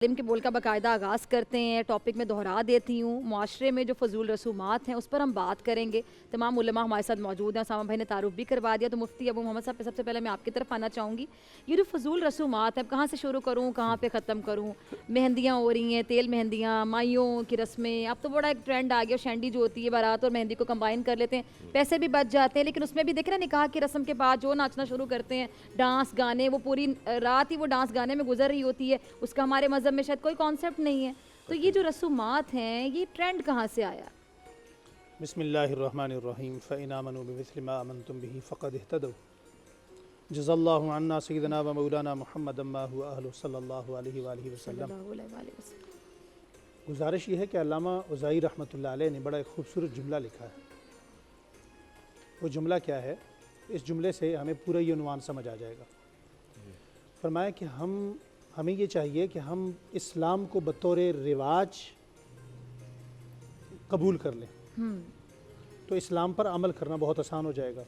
علم کے بول کا باقاعدہ آغاز کرتے ہیں، ٹاپک میں دہرا دیتی ہوں، معاشرے میں جو فضول رسومات ہیں اس پر ہم بات کریں گے۔ تمام علماء ہمارے ساتھ موجود ہیں، اسامہ بھائی نے تعارف بھی کروا دیا، تو مفتی ابو محمد صاحب پہ سب سے پہلے میں آپ کی طرف آنا چاہوں گی۔ یہ جو فضول رسومات ہیں، اب کہاں سے شروع کروں، کہاں پہ ختم کروں؟ مہندیاں ہو رہی ہیں، تیل مہندیاں، مائیوں کی رسمیں، اب تو بڑا ایک ٹرینڈ آ گیا، شینڈی جو ہوتی ہے بارات اور مہندی کو کمبائن کر لیتے ہیں، پیسے بھی بچ جاتے ہیں، لیکن اس میں بھی دیکھ رہے ہیں نکاح کی رسم کے بعد جو ناچنا شروع کرتے ہیں، ڈانس گانے، وہ پوری رات ہی وہ ڈانس گانے میں گزر رہی ہوتی ہے، اس کا ہمارے مذہب میں شاید کوئی کانسیپٹ نہیں ہے۔ تو یہ جو رسومات ہیں، یہ ٹرینڈ کہاں سے آیا؟ بسم اللہ الرحمن الرحیم فإن آمنوا بمثل ما آمنتم به فقد اهتدوا جزا اللہ عنا سیدنا و مولانا محمد ما هو اہل صلی اللہ علیہ وآلہ وسلم۔ گزارش یہ ہے کہ علامہ اوزائی رحمۃ اللہ علیہ نے بڑا ایک خوبصورت جملہ لکھا ہے۔ وہ جملہ کیا ہے؟ اس جملے سے ہمیں پورا یہ عنوان سمجھ آ جائے گا۔ فرمایا کہ ہمیں یہ چاہیے کہ ہم اسلام کو بطور رواج قبول کر لیں، تو اسلام پر عمل کرنا بہت آسان ہو جائے گا۔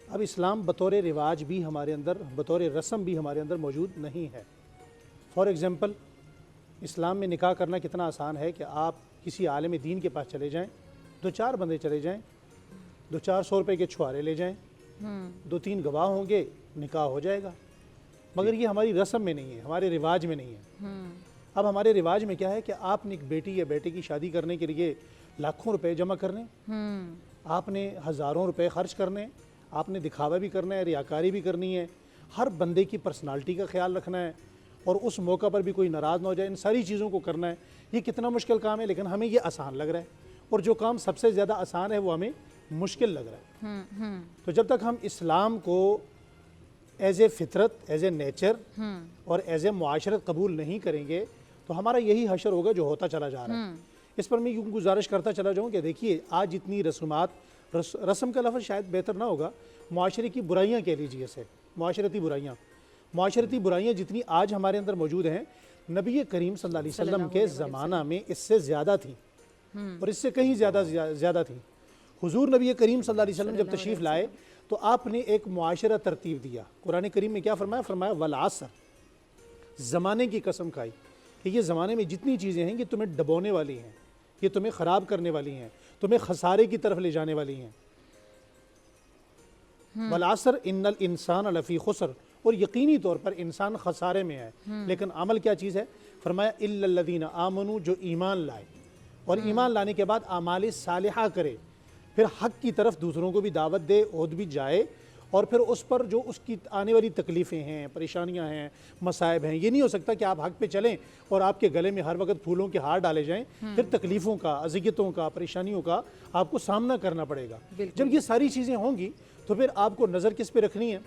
اب اسلام بطور رواج بھی ہمارے اندر، بطور رسم بھی ہمارے اندر موجود نہیں ہے۔ فار ایگزامپل، اسلام میں نکاح کرنا کتنا آسان ہے کہ آپ کسی عالم دین کے پاس چلے جائیں، 2-4 بندے چلے جائیں، 200-400 روپے کے چھوارے لے جائیں، 2-3 گواہ ہوں گے، نکاح ہو جائے گا۔ مگر یہ ہماری رسم میں نہیں ہے، ہمارے رواج میں نہیں ہے۔ اب ہمارے رواج میں کیا ہے کہ آپ نے ایک بیٹی یا بیٹے کی شادی کرنے کے لیے لاکھوں روپے جمع کرنے، آپ نے ہزاروں روپے خرچ کرنے، آپ نے دکھاوا بھی کرنا ہے، ریاکاری بھی کرنی ہے، ہر بندے کی پرسنالٹی کا خیال رکھنا ہے، اور اس موقع پر بھی کوئی ناراض نہ ہو جائے، ان ساری چیزوں کو کرنا ہے۔ یہ کتنا مشکل کام ہے، لیکن ہمیں یہ آسان لگ رہا ہے، اور جو کام سب سے زیادہ آسان ہے وہ ہمیں مشکل لگ رہا ہے۔ تو جب تک ہم اسلام کو ایز اے فطرت، ایز اے نیچر اور ایز اے معاشرت قبول نہیں کریں گے، تو ہمارا یہی حشر ہوگا جو ہوتا چلا جا رہا ہے۔ اس پر میں یوں گزارش کرتا چلا جاؤں کہ دیکھیے، آج جتنی رسومات، رسم کا لفظ شاید بہتر نہ ہوگا، معاشرے کی برائیاں کہہ لیجیے اسے، معاشرتی برائیاں جتنی آج ہمارے اندر موجود ہیں، نبی کریم صلی اللہ علیہ وسلم کے زمانہ میں اس سے زیادہ تھیں، اور اس سے کہیں زیادہ تھیں۔ حضور نبی کریم صلی اللہ علیہ وسلم جب تشریف لائے تو آپ نے ایک معاشرہ ترتیب دیا۔ قرآن کریم میں کیا فرمایا؟ فرمایا والعصر، زمانے کی قسم کھائی کہ یہ زمانے میں جتنی چیزیں ہیں یہ تمہیں ڈبونے والی ہیں، یہ تمہیں خراب کرنے والی ہیں، تمہیں خسارے کی طرف لے جانے والی ہیں۔ والعصر ان الانسان لفی خسر، اور یقینی طور پر انسان خسارے میں ہے۔ لیکن عمل کیا چیز ہے؟ فرمایا الا الذین آمنوا، جو ایمان لائے، اور ایمان لانے کے بعد اعمال صالحہ کرے، پھر حق کی طرف دوسروں کو بھی دعوت دے، عہد بھی جائے، اور پھر اس پر جو اس کی آنے والی تکلیفیں ہیں، پریشانیاں ہیں، مصائب ہیں، یہ نہیں ہو سکتا کہ آپ حق پہ چلیں اور آپ کے گلے میں ہر وقت پھولوں کے ہار ڈالے جائیں، پھر تکلیفوں کا، اذیتوں کا، پریشانیوں کا آپ کو سامنا کرنا پڑے گا۔ جب یہ ساری چیزیں ہوں گی تو پھر آپ کو نظر کس پہ رکھنی ہے؟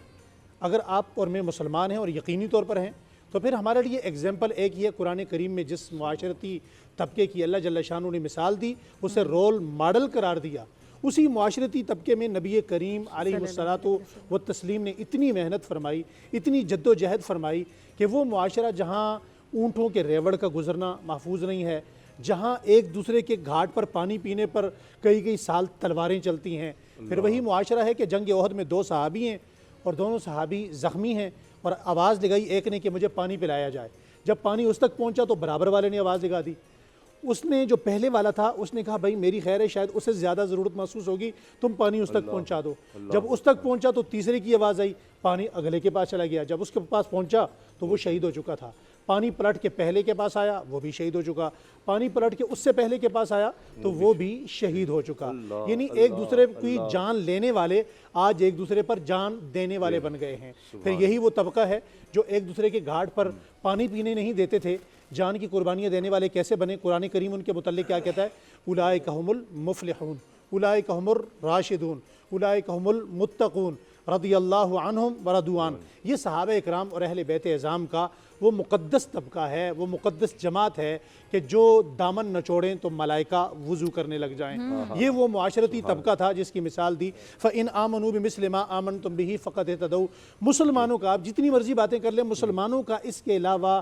اگر آپ اور میں مسلمان ہیں اور یقینی طور پر ہیں، تو پھر ہمارے لیے ایگزامپل ایک یہ قرآن کریم میں جس معاشرتی طبقے کی اللہ جل شانہ نے مثال دی، اسے رول ماڈل قرار دیا، اسی معاشرتی طبقے میں نبی کریم علیہ الصلاۃ والتسلیم نے اتنی محنت فرمائی، اتنی جد و جہد فرمائی کہ وہ معاشرہ جہاں اونٹوں کے ریوڑ کا گزرنا محفوظ نہیں ہے، جہاں ایک دوسرے کے گھاٹ پر پانی پینے پر کئی سال تلواریں چلتی ہیں، پھر وہی معاشرہ ہے کہ جنگ احد میں 2 صحابی ہیں اور دونوں صحابی زخمی ہیں، اور آواز لگائی ایک نے کہ مجھے پانی پلایا جائے۔ جب پانی اس تک پہنچا تو برابر والے نے آواز لگا دی۔ اس نے جو پہلے والا تھا اس نے کہا بھائی میری خیر ہے، شاید اسے زیادہ ضرورت محسوس ہوگی، تم پانی اس تک پہنچا دو۔ جب اس تک پہنچا تو تیسرے کی آواز آئی، پانی اگلے کے پاس چلا گیا۔ جب اس کے پاس پہنچا تو وہ شہید ہو چکا تھا۔ پانی پلٹ کے پہلے کے پاس آیا، وہ بھی شہید ہو چکا۔ پانی پلٹ کے اس سے پہلے کے پاس آیا تو وہ بھی شہید ہو چکا۔ یعنی ایک دوسرے کی جان لینے والے آج ایک دوسرے پر جان دینے والے بن گئے ہیں۔ پھر یہی وہ طبقہ ہے جو ایک دوسرے کے گھاٹ پر پانی پینے نہیں دیتے تھے، جان کی قربانیاں دینے والے کیسے بنے؟ قرآن کریم ان کے متعلق کیا کہتا ہے؟ اولئک هم المفلحون، اولئک هم الراشدون، اولئک هم المتقون رضی اللہ عنہم ورضوا عنہ۔ یہ صحابہ اکرام اور اہل بیت اعظام کا وہ مقدس طبقہ ہے، وہ مقدس جماعت ہے کہ جو دامن نچوڑیں تو ملائکہ وضو کرنے لگ جائیں۔ یہ وہ معاشرتی طبقہ تھا جس کی مثال دی، فَإِنْ آمَنُوا بِمِثْلِ مَا آمَنْتُمْ بِهِ فَقَدْ اهْتَدَوْا۔ مسلمانوں کا، آپ جتنی مرضی باتیں کر لیں، مسلمانوں کا اس کے علاوہ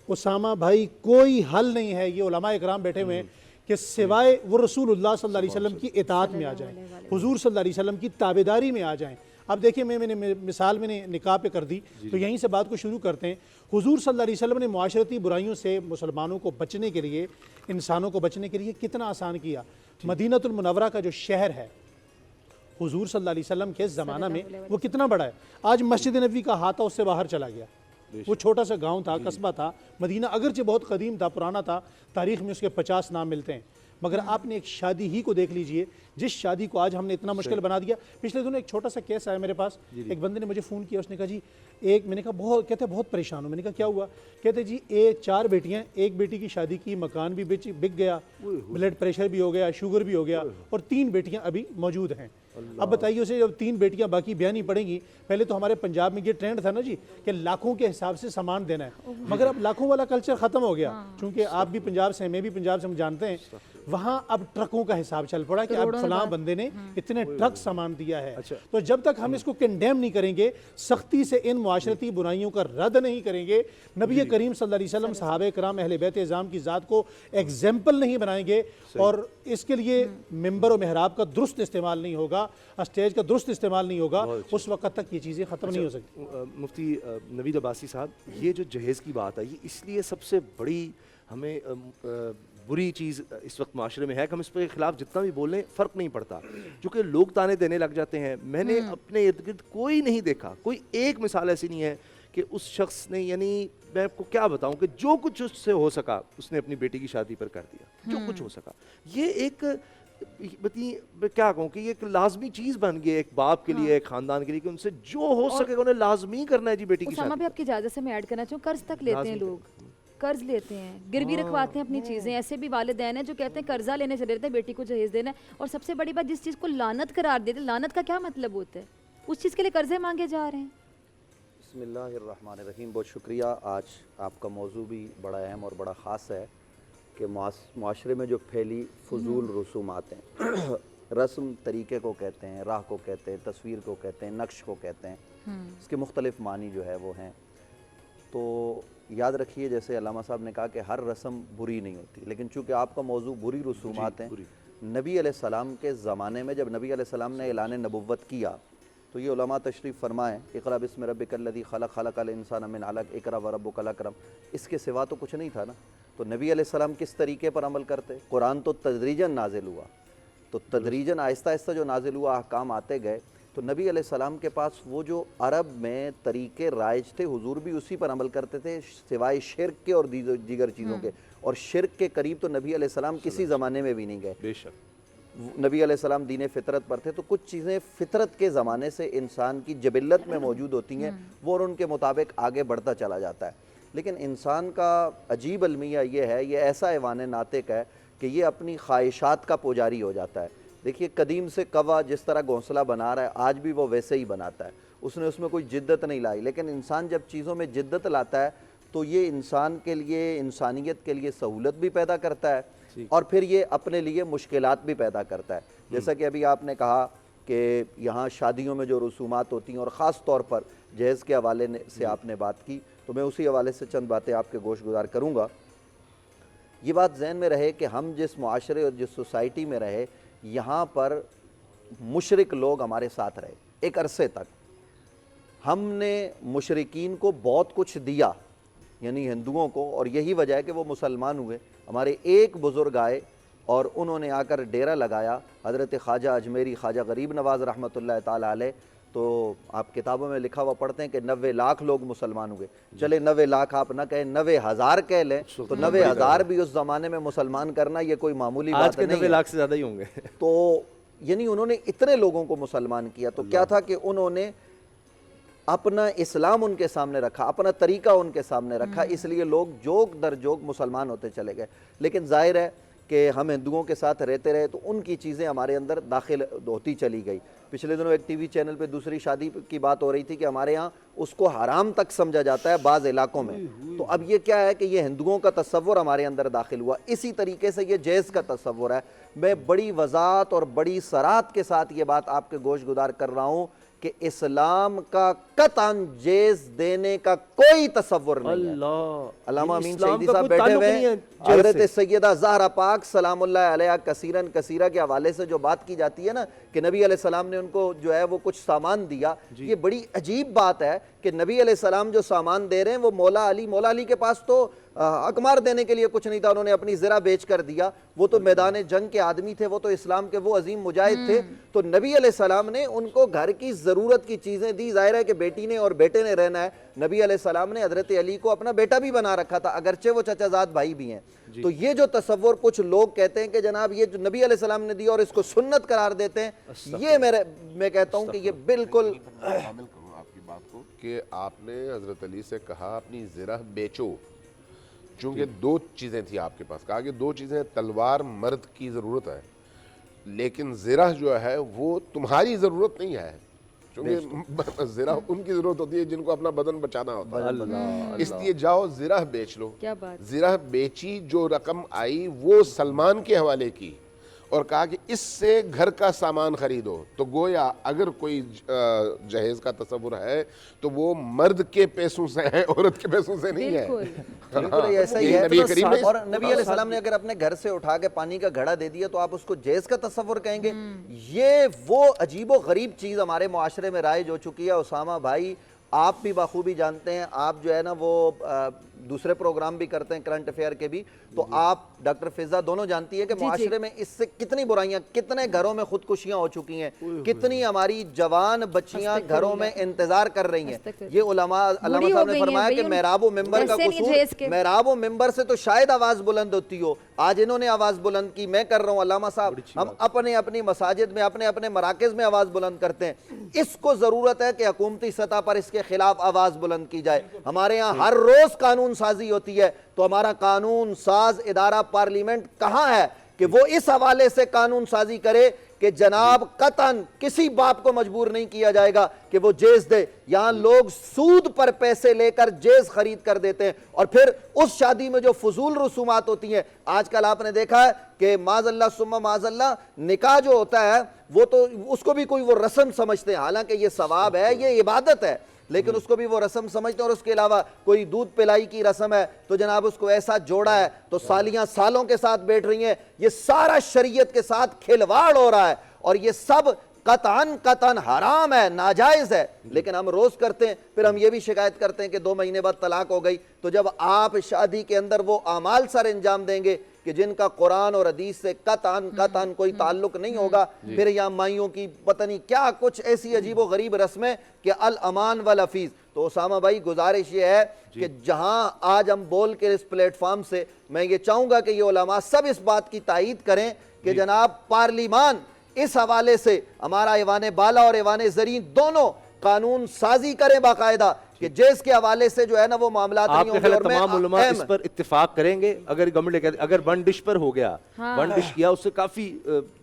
اسامہ بھائی کوئی حل نہیں ہے۔ یہ علماء اکرام بیٹھے ہوئے ہیں کہ سوائے وہ رسول اللہ صلی اللہ علیہ وسلم کی اطاعت میں آ جائیں، حضور صلی اللہ علیہ وسلم کی تابعداری میں آ جائیں۔ اب دیکھیں میں نے مثال میں نے نکاح پہ کر دی، تو یہیں سے بات کو شروع کرتے ہیں۔ حضور صلی اللہ علیہ وسلم نے معاشرتی برائیوں سے مسلمانوں کو بچنے کے لیے، انسانوں کو بچنے کے لیے کتنا آسان کیا۔ مدینہ المنورہ کا جو شہر ہے حضور صلی اللہ علیہ وسلم کے زمانہ میں وہ کتنا بڑا ہے۔ آج مسجد نبوی کا ہاتھا اس سے باہر چلا گیا، وہ چھوٹا سا گاؤں تھا، قصبہ تھا۔ مدینہ اگرچہ بہت قدیم تھا، پرانا تھا، تاریخ میں اس کے 50 نام ملتے ہیں، مگر آپ نے ایک شادی ہی کو دیکھ لیجئے، جس شادی کو آج ہم نے اتنا مشکل بنا دیا۔ پچھلے دنوں ایک چھوٹا سا کیس آیا میرے پاس، ایک بندے نے مجھے فون کیا، اس نے کہا جی میں نے کہا بہت پریشان ہوں۔ میں نے کہا کیا ہوا؟ کہتے جی 4 بیٹیاں، ایک بیٹی کی شادی کی، مکان بھی بک گیا، بلڈ پریشر بھی ہو گیا، شوگر بھی ہو گیا، اور 3 بیٹیاں ابھی موجود ہیں۔ اب بتائیے اسے جب 3 بیٹیاں باقی بیانی پڑیں گی، پہلے تو ہمارے پنجاب میں یہ ٹرینڈ تھا نا جی کہ لاکھوں کے حساب سے سامان دینا ہے، مگر اب لاکھوں والا کلچر ختم ہو گیا، چونکہ آپ بھی پنجاب سے ہیں، میں بھی پنجاب سے، ہم جانتے ہیں وہاں اب ٹرکوں کا حساب چل پڑا کہ اب فلاں بندے نے اتنے ٹرک سامان دیا ہے۔ تو جب تک ہم اس کو کنڈیم نہیں کریں گے، سختی سے ان معاشرتی برائیوں کا رد نہیں کریں گے، نبی کریم صلی اللہ علیہ وسلم، صحابہ کرام، اہل بیت اعظام کی ذات کو ایگزامپل نہیں بنائیں گے، اور اس کے لیے ممبر و محراب کا درست استعمال نہیں ہوگا، اسٹیج کا درست استعمال نہیں ہوگا، اس وقت تک یہ چیزیں ختم نہیں ہو سکتی۔ مفتی نوید عباسی صاحب، یہ جو جہیز کی بات ہے، یہ اس لیے سب سے بڑی ہمیں بری چیز اس وقت معاشرے میں ہے کہ ہم اس کے خلاف جتنا بھی بولیں فرق نہیں پڑتا، کیونکہ لوگ تانے دینے لگ جاتے ہیں۔ میں نے اپنے ارد گرد کوئی نہیں دیکھا، کوئی ایک مثال ایسی نہیں ہے کہ اس شخص نے، یعنی میں آپ کو کیا بتاؤں کہ جو کچھ اس سے ہو سکا اس نے اپنی بیٹی کی شادی پر کر دیا، جو کچھ ہو سکا۔ یہ ایک میں کیا کہوں کہ یہ ایک لازمی چیز بن گئی ایک باپ کے لیے، ایک خاندان کے لیے، کہ ان سے جو ہو سکے انہیں لازمی کرنا ہے جی بیٹی کی اسامہ شادی۔ بھی آپ کی اجازت سے میں ایڈ کرنا چاہوں، قرض تک لیتے ہیں لوگ، قرض لیتے ہیں، گروی رکھواتے ہیں اپنی چیزیں۔ ایسے بھی والدین ہیں جو کہتے ہیں قرضہ لینے چلے جاتے ہیں بیٹی کو جہیز دینا ہے، اور سب سے بڑی بات جس چیز کو لعنت قرار دیتے ہیں، لعنت کا کیا مطلب ہوتا ہے؟ اس چیز کے لیے قرضے مانگے جا رہے ہیں۔ بسم اللہ الرحمن الرحیم، بہت شکریہ۔ آج آپ کا موضوع بھی بڑا اہم اور بڑا خاص ہے کہ معاشرے میں جو پھیلی فضول رسومات ہیں، رسم طریقے کو کہتے ہیں، راہ کو کہتے ہیں، تصویر کو کہتے ہیں، نقش کو کہتے ہیں، اس کے مختلف معنی جو ہے وہ ہیں۔ تو یاد رکھیے، جیسے علامہ صاحب نے کہا کہ ہر رسم بری نہیں ہوتی، لیکن چونکہ آپ کا موضوع بری رسومات ہیں، نبی علیہ السلام کے زمانے میں جب نبی علیہ السلام نے اعلان نبوت کیا تو یہ علماء تشریف فرمائیں، اقرأ بسم ربک الذی خلق، خلق الانسان من علق، اقرأ وربک الاکرم، اس کے سوا تو کچھ نہیں تھا نا۔ تو نبی علیہ السلام کس طریقے پر عمل کرتے؟ قرآن تو تدریجاً نازل ہوا، تو تدریجاً آہستہ آہستہ جو نازل ہوا احکام آتے گئے، تو نبی علیہ السلام کے پاس وہ جو عرب میں طریقے رائج تھے، حضور بھی اسی پر عمل کرتے تھے، سوائے شرک کے اور دیگر چیزوں کے، اور شرک کے قریب تو نبی علیہ السلام کسی زمانے میں بھی نہیں گئے۔ بے شک نبی علیہ السلام دین فطرت پر تھے، تو کچھ چیزیں فطرت کے زمانے سے انسان کی جبلت میں موجود ہوتی ہیں، وہ اور ان کے مطابق آگے بڑھتا چلا جاتا ہے۔ لیکن انسان کا عجیب المیہ یہ ہے، یہ ایسا ایوان ناطق ہے کہ یہ اپنی خواہشات کا پجاری ہو جاتا ہے۔ دیکھیے قدیم سے کوا جس طرح گھونسلہ بنا رہا ہے، آج بھی وہ ویسے ہی بناتا ہے، اس نے اس میں کوئی جدت نہیں لائی۔ لیکن انسان جب چیزوں میں جدت لاتا ہے تو یہ انسان کے لیے، انسانیت کے لیے سہولت بھی پیدا کرتا ہے، اور پھر یہ اپنے لیے مشکلات بھی پیدا کرتا ہے۔ جیسا کہ ابھی آپ نے کہا کہ یہاں شادیوں میں جو رسومات ہوتی ہیں، اور خاص طور پر جہیز کے حوالے سے آپ نے بات کی، تو میں اسی حوالے سے چند باتیں آپ کے گوش گزار کروں گا۔ یہ بات ذہن میں رہے کہ ہم جس معاشرے اور جس سوسائٹی میں رہے، یہاں پر مشرک لوگ ہمارے ساتھ رہے ایک عرصے تک۔ ہم نے مشرکین کو بہت کچھ دیا، یعنی ہندوؤں کو، اور یہی وجہ ہے کہ وہ مسلمان ہوئے۔ ہمارے ایک بزرگ آئے اور انہوں نے آ کر ڈیرا لگایا، حضرت خواجہ اجمیری، خواجہ غریب نواز رحمۃ اللہ تعالیٰ علیہ۔ تو آپ کتابوں میں لکھا ہوا پڑھتے ہیں کہ 90 لاکھ لوگ مسلمان ہوئے۔ چلے 90 لاکھ آپ نہ کہیں، 90,000 کہہ لیں، تو 90,000 بھی اس زمانے میں مسلمان کرنا یہ کوئی معمولی بات نہیں ہے۔ آج کے 90 لاکھ سے زیادہ ہی ہوں گے۔ تو یعنی انہوں نے اتنے لوگوں کو مسلمان کیا، تو کیا تھا کہ انہوں نے اپنا اسلام ان کے سامنے رکھا، اپنا طریقہ ان کے سامنے رکھا، اس لیے لوگ جوگ در جوگ مسلمان ہوتے چلے گئے۔ لیکن ظاہر ہے کہ ہم ہندوؤں کے ساتھ رہتے رہے تو ان کی چیزیں ہمارے اندر داخل ہوتی چلی گئی۔ پچھلے دنوں ایک ٹی وی چینل پہ دوسری شادی کی بات ہو رہی تھی کہ ہمارے ہاں اس کو حرام تک سمجھا جاتا ہے بعض علاقوں میں۔ تو اب یہ کیا ہے کہ یہ ہندوؤں کا تصور ہمارے اندر داخل ہوا۔ اسی طریقے سے یہ جہیز کا تصور ہے۔ میں بڑی وضاحت اور بڑی صراحت کے ساتھ یہ بات آپ کے گوش گزار کر رہا ہوں کہ اسلام کا قطعاً جیز دینے کا کوئی تصور نہیں ہے۔ اللہ علامہ امین اسلام شہیدی کا صاحب کوئی بیٹھے تعلق ہوئے نہیں ہیں، ہے جیز حضرت سے۔ سیدہ زہرا پاک سلام اللہ علیہ کثیرا کے حوالے سے جو بات کی جاتی ہے نا کہ نبی علیہ السلام نے ان کو جو ہے وہ کچھ سامان دیا، یہ بڑی عجیب بات ہے کہ نبی علیہ السلام جو سامان دے رہے ہیں وہ مولا علی کے پاس تو اقمار دینے کے لیے کچھ نہیں تھا، انہوں نے اپنی زرہ بیچ کر دیا، وہ تو میدان جنگ کے آدمی تھے، وہ تو اسلام کے وہ عظیم مجاہد تھے، تو نبی علیہ السلام نے ان کو گھر کی ضرورت کی چیزیں دی۔ ظاہر ہے کہ بیٹی نے اور بیٹے نے رہنا ہے، نبی علیہ السلام نے حضرت علی کو اپنا بیٹا بھی بنا رکھا تھا، اگرچہ وہ چچا زاد بھائی بھی ہیں۔ تو یہ جو تصور کچھ لوگ کہتے ہیں کہ جناب یہ جو نبی علیہ السلام نے دیا اور اس کو سنت قرار دیتے ہیں، یہ میں کہتا ہوں کہ یہ بالکل شامل کروں آپ کی بات کو کہ آپ نے حضرت علی سے کہا اپنی زرہ بیچو، چونکہ دو چیزیں تھیں آپ کے پاس، کہا کہ دو چیزیں، تلوار مرد کی ضرورت ہے لیکن زرہ جو ہے وہ تمہاری ضرورت نہیں ہے، چونکہ زرہ ان کی ضرورت ہوتی ہے جن کو اپنا بدن بچانا ہوتا ہے، اس لیے جاؤ زرہ بیچ لو۔ کیا بات، زرہ بیچی، جو رقم آئی وہ سلمان کے حوالے کی اور کہا کہ اس سے گھر کا سامان خریدو، تو گویا اگر کوئی جہیز کا تصور ہے تو وہ مرد کے پیسوں سے ہے، عورت کے پیسوں سے نہیں ہے۔ بالکل ایسا ہی ہے۔ نبی کریم نے اور نبی علیہ السلام نے اگر اپنے گھر سے اٹھا کے پانی کا گھڑا دے دیا تو آپ اس کو جیز کا تصور کہیں گے؟ یہ وہ عجیب و غریب چیز ہمارے معاشرے میں رائج ہو چکی ہے۔ اسامہ بھائی آپ بھی بخوبی جانتے ہیں، آپ جو ہے نا وہ دوسرے پروگرام بھی کرتے ہیں کرنٹ افیئر کے بھی، تو آپ ڈاکٹر فضہ دونوں جانتی ہے کہ معاشرے میں اس سے کتنی برائیاں، کتنے گھروں میں خودکشیاں ہو چکی ہیں، کتنی ہماری جوان بچیاں گھروں میں انتظار کر رہی ہیں۔ یہ علماء صاحب نے فرمایا کہ محراب و منبر کا قصور، محراب و منبر سے تو شاید آواز بلند ہوتی ہو، آج انہوں نے آواز بلند کی، میں کر رہا ہوں، علامہ صاحب ہم اپنی مساجد میں اپنے مراکز میں آواز بلند کرتے ہیں۔ اس کو ضرورت ہے کہ حکومتی سطح پر اس کے خلاف آواز بلند کی جائے۔ ہمارے ہاں ہر روز قانون سازی ہوتی ہے، تو ہمارا قانون ساز ادارہ پارلیمنٹ کہاں ہے کہ وہ اس حوالے سے قانون سازی کرے کہ جناب قطعاً کسی باپ کو مجبور نہیں کیا جائے گا کہ وہ جیز دے۔ یہاں لوگ سود پر پیسے لے کر جیز خرید کر دیتے ہیں، اور پھر اس شادی میں جو فضول رسومات ہوتی ہیں، آج کل آپ نے دیکھا ہے کہ معاذ اللہ ثم معاذ اللہ نکاح جو ہوتا ہے وہ تو اس کو بھی کوئی وہ رسم سمجھتے ہیں، حالانکہ یہ ثواب ہے، یہ عبادت ہے، لیکن اس کو بھی وہ رسم سمجھتے ہیں۔ اور اس کے علاوہ کوئی دودھ پلائی کی رسم ہے تو جناب اس کو ایسا جوڑا ہے تو سالیاں سالوں کے ساتھ بیٹھ رہی ہیں، یہ سارا شریعت کے ساتھ کھلواڑ ہو رہا ہے، اور یہ سب قطعاً حرام ہے، ناجائز ہے، لیکن ہم روز کرتے ہیں۔ پھر ہم یہ بھی شکایت کرتے ہیں کہ 2 مہینے بعد طلاق ہو گئی، تو جب آپ شادی کے اندر وہ اعمال سر انجام دیں گے کہ جن کا قرآن اور حدیث سے قطعاً کوئی تعلق نہیں ہوگا، پھر یہاں مائیوں کی پتہ نہیں کیا کچھ ایسی عجیب و غریب رسمیں کہ الامان والحفیظ۔ تو اسامہ بھائی گزارش یہ ہے کہ جہاں آج ہم بول کے اس پلیٹ فارم سے، میں یہ چاہوں گا کہ یہ علماء سب اس بات کی تائید کریں کہ جناب پارلیمان اس حوالے سے، ہمارا ایوان بالا اور ایوان زرین دونوں قانون سازی کریں باقاعدہ کہ جیز کے حوالے سے جو ہے نا وہ معاملات نہیں ہوں گے۔ اور تمام علماء اس پر اتفاق کریں گے اگر گورنمنٹ اگر ون ڈش پر ہو گیا، ون ڈش کیا، اس سے کافی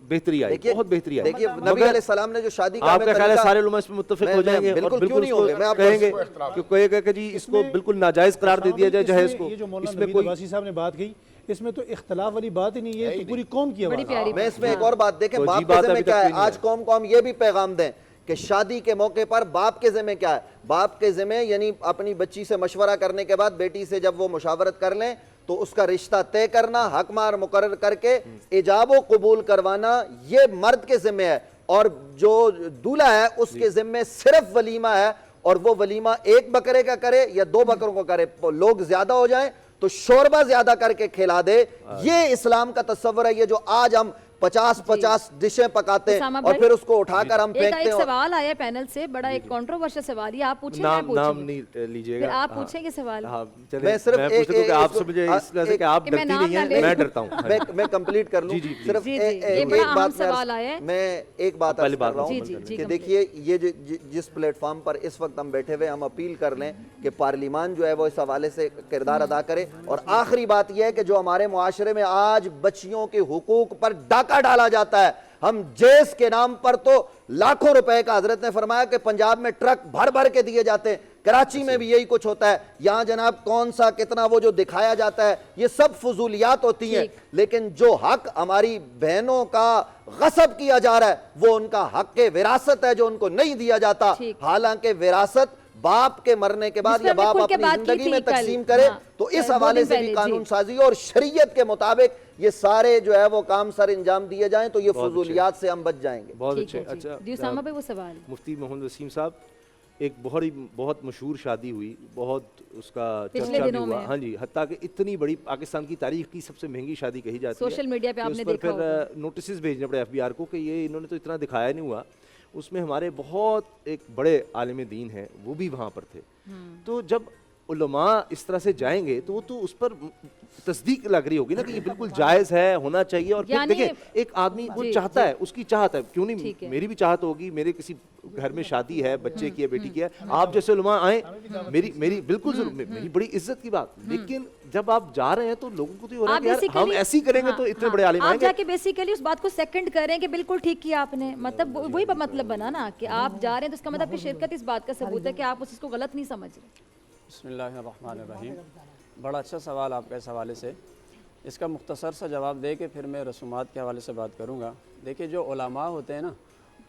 بہتری آئی، بہت بہتری آئی۔ دیکھیے نبی علیہ السلام نے جو شادی کا آپ کا خیال ہے سارے علماء اس پر متفق ہو جائیں گے اور بالکل اس کو کہیں گے کہ کہے گا کہ جی اس کو بالکل ناجائز قرار دے دیا جائے جہیز کو؟ یہ جو مولانا نوید عباسی صاحب نے بات کہی، اس میں تو اختلاف والی بات ہی نہیں ہے، تو پوری قوم کی آواز ہے۔ میں اس میں ایک اور بات دیکھیں، باپ کے ذمہ کیا ہے؟ آج قوم کو ہم یہ بھی پیغام دیں کہ شادی کے موقع پر باپ کے ذمہ کیا ہے؟ باپ کے ذمہ یعنی اپنی بچی سے مشورہ کرنے کے بعد بیٹی سے جب وہ مشاورت کر لیں تو اس کا رشتہ طے کرنا، حق مار مقرر کر کے ایجاب و قبول کروانا، یہ مرد کے ذمہ ہے، اور جو دولہا ہے اس کے ذمہ صرف ولیمہ ہے، اور وہ ولیمہ 1 بکرے کا کرے یا 2 بکروں کا کرے، لوگ زیادہ ہو جائیں تو شوربہ زیادہ کر کے کھلا دے۔ یہ اسلام کا تصور ہے، یہ جو آج ہم 50 ڈشیں پکاتے ہیں اور پھر اس کو اٹھا کر ہم پھینکتے ہیں۔ ایک سوال آیا پینل سے، بڑا ایک کنٹروورشل سوال، یہ آپ پوچھیں، میں نام نہیں لیجئے گا، آپ پوچھیں گے سوال۔ میں صرف ایک آپ سے مجھے اس طرح سے کہ آپ ڈرتی نہیں ہیں، میں ڈرتا ہوں۔ میں کمپلیٹ کر لوں، صرف ایک بات میں ایک بات عرض کر رہا ہوں کہ دیکھیے یہ جس پلیٹ فارم پر اس وقت ہم بیٹھے ہوئے، ہم اپیل کر لیں کہ پارلیمان جو ہے وہ اس حوالے سے کردار ادا کرے۔ اور آخری بات یہ ہے کہ جو ہمارے معاشرے میں آج بچیوں کے حقوق پر ڈاکہ ڈالا جاتا ہے، ہم جیز کے نام پر تو لاکھوں روپے کا، حضرت نے فرمایا کہ پنجاب میں ٹرک بھر بھر کے دیے جاتے ہیں، کراچی میں بھی یہی کچھ ہوتا ہے، یہاں جناب کون سا کتنا وہ جو دکھایا جاتا ہے، یہ سب فضولیات ہوتی ہیں، لیکن جو حق ہماری بہنوں کا غصب کیا جا رہا ہے وہ ان کا حق وراثت ہے جو ان کو نہیں دیا جاتا، حالانکہ وراثت باپ کے مرنے کے بعد جس یا پر ہم نے باپ کھل کے اپنی بات کی زندگی تھی میں کل، تقسیم کرے ہاں، تو اس دو حوالے دن سے پہلے، بھی جی۔ قانون سازی اور شریعت کے مطابق یہ سارے جو ہے وہ کام سر انجام دیے جائیں تو یہ فضولیات سے ہم بچ جائیں گے۔ بہت ٹھیک اچھے. ہے جی۔ اچھا جی اسامہ بھائی وہ سوال مفتی محمد وسیم صاحب، ایک بہت مشہور شادی ہوئی، بہت اس کا پچھلے چرچا بھی دنوں ہوا، میں۔ ہاں جی، حتیٰ کہ اتنی بڑی پاکستان کی تاریخ کی سب سے مہنگی شادی کہی جاتی ہے سوشل میڈیا پہ کہ آپ اس نے پر دیکھا پھر ہوگا۔ نوٹسز بھیجنے پڑے ایف بی آر کو کہ یہ انہوں نے تو اتنا دکھایا نہیں ہوا، اس میں ہمارے بہت ایک بڑے عالم دین ہیں وہ بھی وہاں پر تھے. تو جب علماء اس طرح سے جائیں گے تو وہ تو اس پر تصدیق لگ رہی ہوگی نا کہ یہ بالکل جائز ہے، ہونا چاہیے. اور پھر یعنی دیکھیں ایک آدمی وہ جی، چاہتا ہے، اس کی چاہت ہے، کیوں ٹھیک نہیں ہے۔ میری بھی چاہت ہوگی، میرے کسی گھر میں شادی ہے، بچے کی ہے، بیٹی کی ہے، آپ جیسے علماء آئیں، میری بالکل ضرور، میری بڑی عزت کی بات. لیکن جب آپ جا رہے ہیں تو لوگوں کو تو یہ ہو رہا ہے کہ یار ہم ایسی کریں گے تو اتنے بڑے عالم آئیں آپ گے. جا کے بیسیکلی اس بات کو سیکنڈ کر رہے ہیں کہ بالکل ٹھیک کیا آپ نے، مطلب وہی مطلب بنا نا کہ آپ جا رہے ہیں تو اس کا مطلب کہ شرکت اس بات کا ثبوت ہے کہ آپ اس کو غلط نہیں سمجھ رہے. بسم اللہ الرحمن الرحیم. بڑا اچھا سوال آپ کا اس حوالے سے. اس کا مختصر سا جواب دے کے پھر میں رسومات کے حوالے سے بات کروں گا. دیکھیے جو علماء ہوتے ہیں نا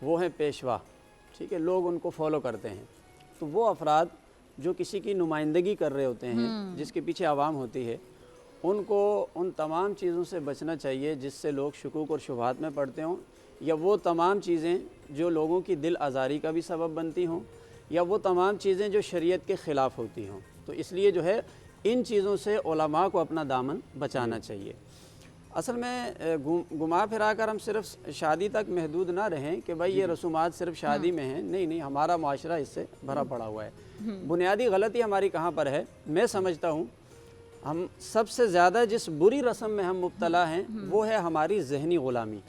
وہ ہیں پیشوا، ٹھیک ہے، لوگ ان کو فالو کرتے ہیں. تو وہ افراد جو کسی کی نمائندگی کر رہے ہوتے ہیں، جس کے پیچھے عوام ہوتی ہے، ان کو ان تمام چیزوں سے بچنا چاہیے جس سے لوگ شکوک اور شبہات میں پڑتے ہوں، یا وہ تمام چیزیں جو لوگوں کی دل آزاری کا بھی سبب بنتی ہوں، یا وہ تمام چیزیں جو شریعت کے خلاف ہوتی ہوں. تو اس لیے جو ہے ان چیزوں سے علماء کو اپنا دامن بچانا چاہیے. اصل میں گما پھرا کر ہم صرف شادی تک محدود نہ رہیں کہ بھائی یہ رسومات صرف شادی میں ہیں. نہیں، ہمارا معاشرہ اس سے بھرا پڑا ہوا ہے. بنیادی غلطی ہماری کہاں پر ہے؟ میں سمجھتا ہوں ہم سب سے زیادہ جس بری رسم میں ہم مبتلا ہیں وہ ہے ہماری ذہنی غلامی.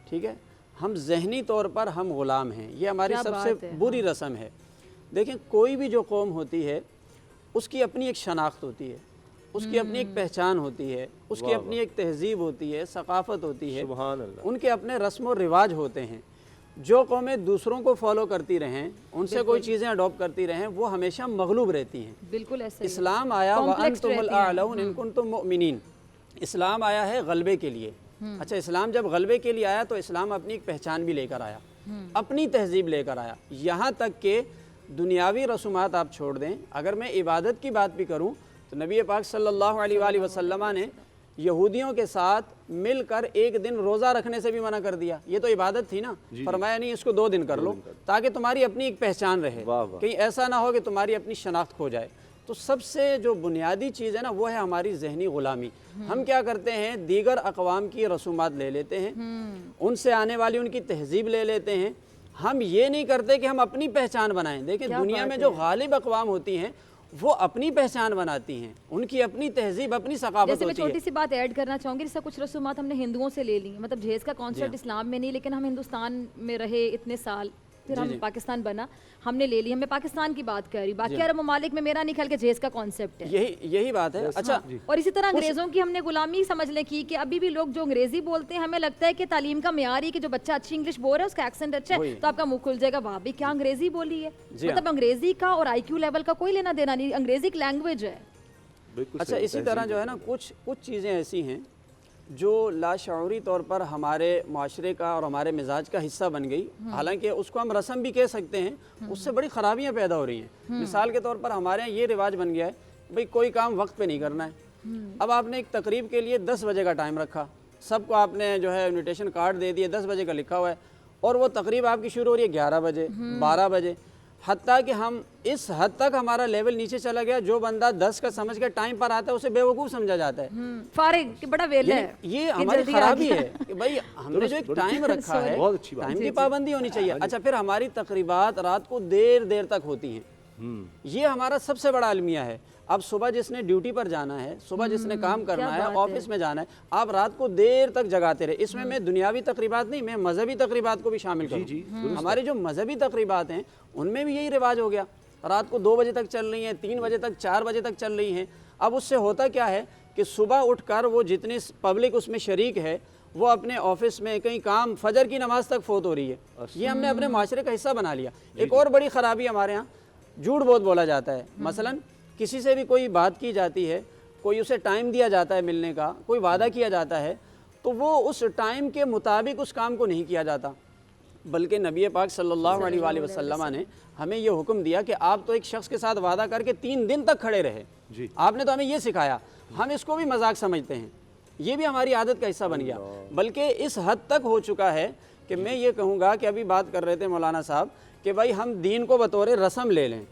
ٹھیک ہے، ہم ذہنی طور پر ہم غلام ہیں. یہ ہماری سب سے بری رسم ہے. دیکھیں کوئی بھی جو قوم ہوتی ہے اس کی اپنی ایک شناخت ہوتی ہے، اس کی اپنی ایک پہچان ہوتی ہے، اس کی اپنی ایک تہذیب ہوتی ہے، ثقافت ہوتی ہے، سبحان اللہ. ان کے اپنے رسم و رواج ہوتے ہیں. جو قومیں دوسروں کو فالو کرتی رہیں، ان سے کوئی چیزیں اڈاپٹ کرتی رہیں، وہ ہمیشہ مغلوب رہتی ہیں. بالکل ایسا ہی ہے. اسلام آیا وَأَنْتُمُ الْأَعْلَوْنَ إِن كُنتُم مُؤْمِنِينَ. اسلام آیا ہے غلبے کے لیے. اچھا، اسلام جب غلبے کے لیے آیا تو اسلام اپنی ایک پہچان بھی لے کر آیا، اپنی تہذیب لے کر آیا. یہاں تک کہ دنیاوی رسومات آپ چھوڑ دیں، اگر میں عبادت کی بات بھی کروں تو نبی پاک صلی اللہ علیہ وآلہ وسلم نے یہودیوں کے ساتھ مل کر ایک دن روزہ رکھنے سے بھی منع کر دیا. یہ تو عبادت تھی نا. فرمایا نہیں، اس کو 2 دن کر لو تاکہ تمہاری اپنی ایک پہچان رہے، کہیں ایسا نہ ہو کہ تمہاری اپنی شناخت کھو جائے. تو سب سے جو بنیادی چیز ہے نا وہ ہے ہماری ذہنی غلامی. ہم کیا کرتے ہیں؟ دیگر اقوام کی رسومات لے لیتے ہیں، ان سے آنے والی ان کی تہذیب لے لیتے ہیں. ہم یہ نہیں کرتے کہ ہم اپنی پہچان بنائیں. دیکھیں دنیا میں جو غالب اقوام ہوتی ہیں وہ اپنی پہچان بناتی ہیں، ان کی اپنی تہذیب، اپنی ثقافت جیسے میں ہوتی ہے. چھوٹی سی بات ایڈ کرنا چاہوں گی، جیسے کچھ رسومات ہم نے ہندوؤں سے لے لی ہیں، مطلب جہیز کا کانسیپٹ اسلام میں نہیں، لیکن ہم ہندوستان میں رہے اتنے سال، پھر ہم پاکستان بنا، ہم نے لے لی. ہمیں پاکستان کی بات کر رہی، باقی عرب ممالک میں میرا نہیں خیال کہ جہیز کا کانسیپٹ ہے. یہی بات ہے. اچھا، اور اسی طرح انگریزوں کی ہم نے غلامی سمجھ لیں کی کہ ابھی بھی لوگ جو انگریزی بولتے ہیں ہمیں لگتا ہے کہ تعلیم کا معیار ہی کہ جو بچہ اچھی انگلش بول رہا ہے اس کا ایکسنٹ اچھا ہے تو آپ کا منہ کھل جائے گا، وہاں بھی کیا انگریزی بولی ہے. مطلب انگریزی کا اور آئی کیو لیول کا کوئی لینا دینا نہیں، انگریزی ایک لینگویج ہے. اچھا، اسی طرح جو ہے نا کچھ چیزیں ایسی ہیں جو لاشعوری طور پر ہمارے معاشرے کا اور ہمارے مزاج کا حصہ بن گئی. حالانکہ اس کو ہم رسم بھی کہہ سکتے ہیں، اس سے بڑی خرابیاں پیدا ہو رہی ہیں. مثال کے طور پر ہمارے یہاں یہ رواج بن گیا ہے بھئی کوئی کام وقت پہ نہیں کرنا ہے. اب آپ نے ایک تقریب کے لیے 10 بجے کا ٹائم رکھا، سب کو آپ نے جو ہے انویٹیشن کارڈ دے دیے، 10 بجے کا لکھا ہوا ہے، اور وہ تقریب آپ کی شروع ہو رہی ہے 11 بجے 12 بجے. حتیٰ کہ ہم اس حد تک ہمارا لیول نیچے چلا گیا، جو بندہ 10 کا سمجھ کے ٹائم پر آتا ہے اسے بیوقوف سمجھا جاتا ہے، فارغ کہ بڑا ویلا ہے. یہ ہماری خرابی ہے کہ بھائی ہم نے جو ایک ٹائم رکھا ہے، ٹائم کی پابندی ہونی چاہیے. اچھا، پھر ہماری تقریبات رات کو دیر تک ہوتی ہیں. یہ ہمارا سب سے بڑا المیہ ہے. اب صبح جس نے ڈیوٹی پر جانا ہے، صبح جس نے کام کرنا ہے، آفس میں جانا ہے، آپ رات کو دیر تک جگاتے رہے. اس میں دنیاوی تقریبات نہیں، میں مذہبی تقریبات کو بھی شامل کروں. ہماری جو مذہبی تقریبات ہیں ان میں بھی یہی رواج ہو گیا، رات کو 2 بجے تک چل رہی ہیں، 3 بجے تک، 4 بجے تک چل رہی ہیں. اب اس سے ہوتا کیا ہے کہ صبح اٹھ کر وہ جتنی پبلک اس میں شریک ہے وہ اپنے آفس میں کہیں کام، فجر کی نماز تک فوت ہو رہی ہے. یہ ہم نے اپنے معاشرے کا حصہ بنا لیا. ایک اور بڑی خرابی ہمارے ہاں، جھوٹ بہت بولا جاتا ہے. مثلاً کسی سے بھی کوئی بات کی جاتی ہے، کوئی اسے ٹائم دیا جاتا ہے ملنے کا، کوئی وعدہ کیا جاتا ہے، تو وہ اس ٹائم کے مطابق اس کام کو نہیں کیا جاتا. بلکہ نبی پاک صلی اللہ علیہ وسلم نے ہمیں یہ حکم دیا کہ آپ تو ایک شخص کے ساتھ وعدہ کر کے 3 دن تک کھڑے رہے. آپ نے تو ہمیں یہ سکھایا. ہم اس کو بھی مذاق سمجھتے ہیں, یہ بھی ہماری عادت کا حصہ بن گیا. بلکہ اس حد تک ہو چکا ہے کہ میں یہ کہوں گا کہ ابھی بات کر رہے تھے مولانا صاحب کہ بھائی ہم دین کو بطور رسم لے لیں.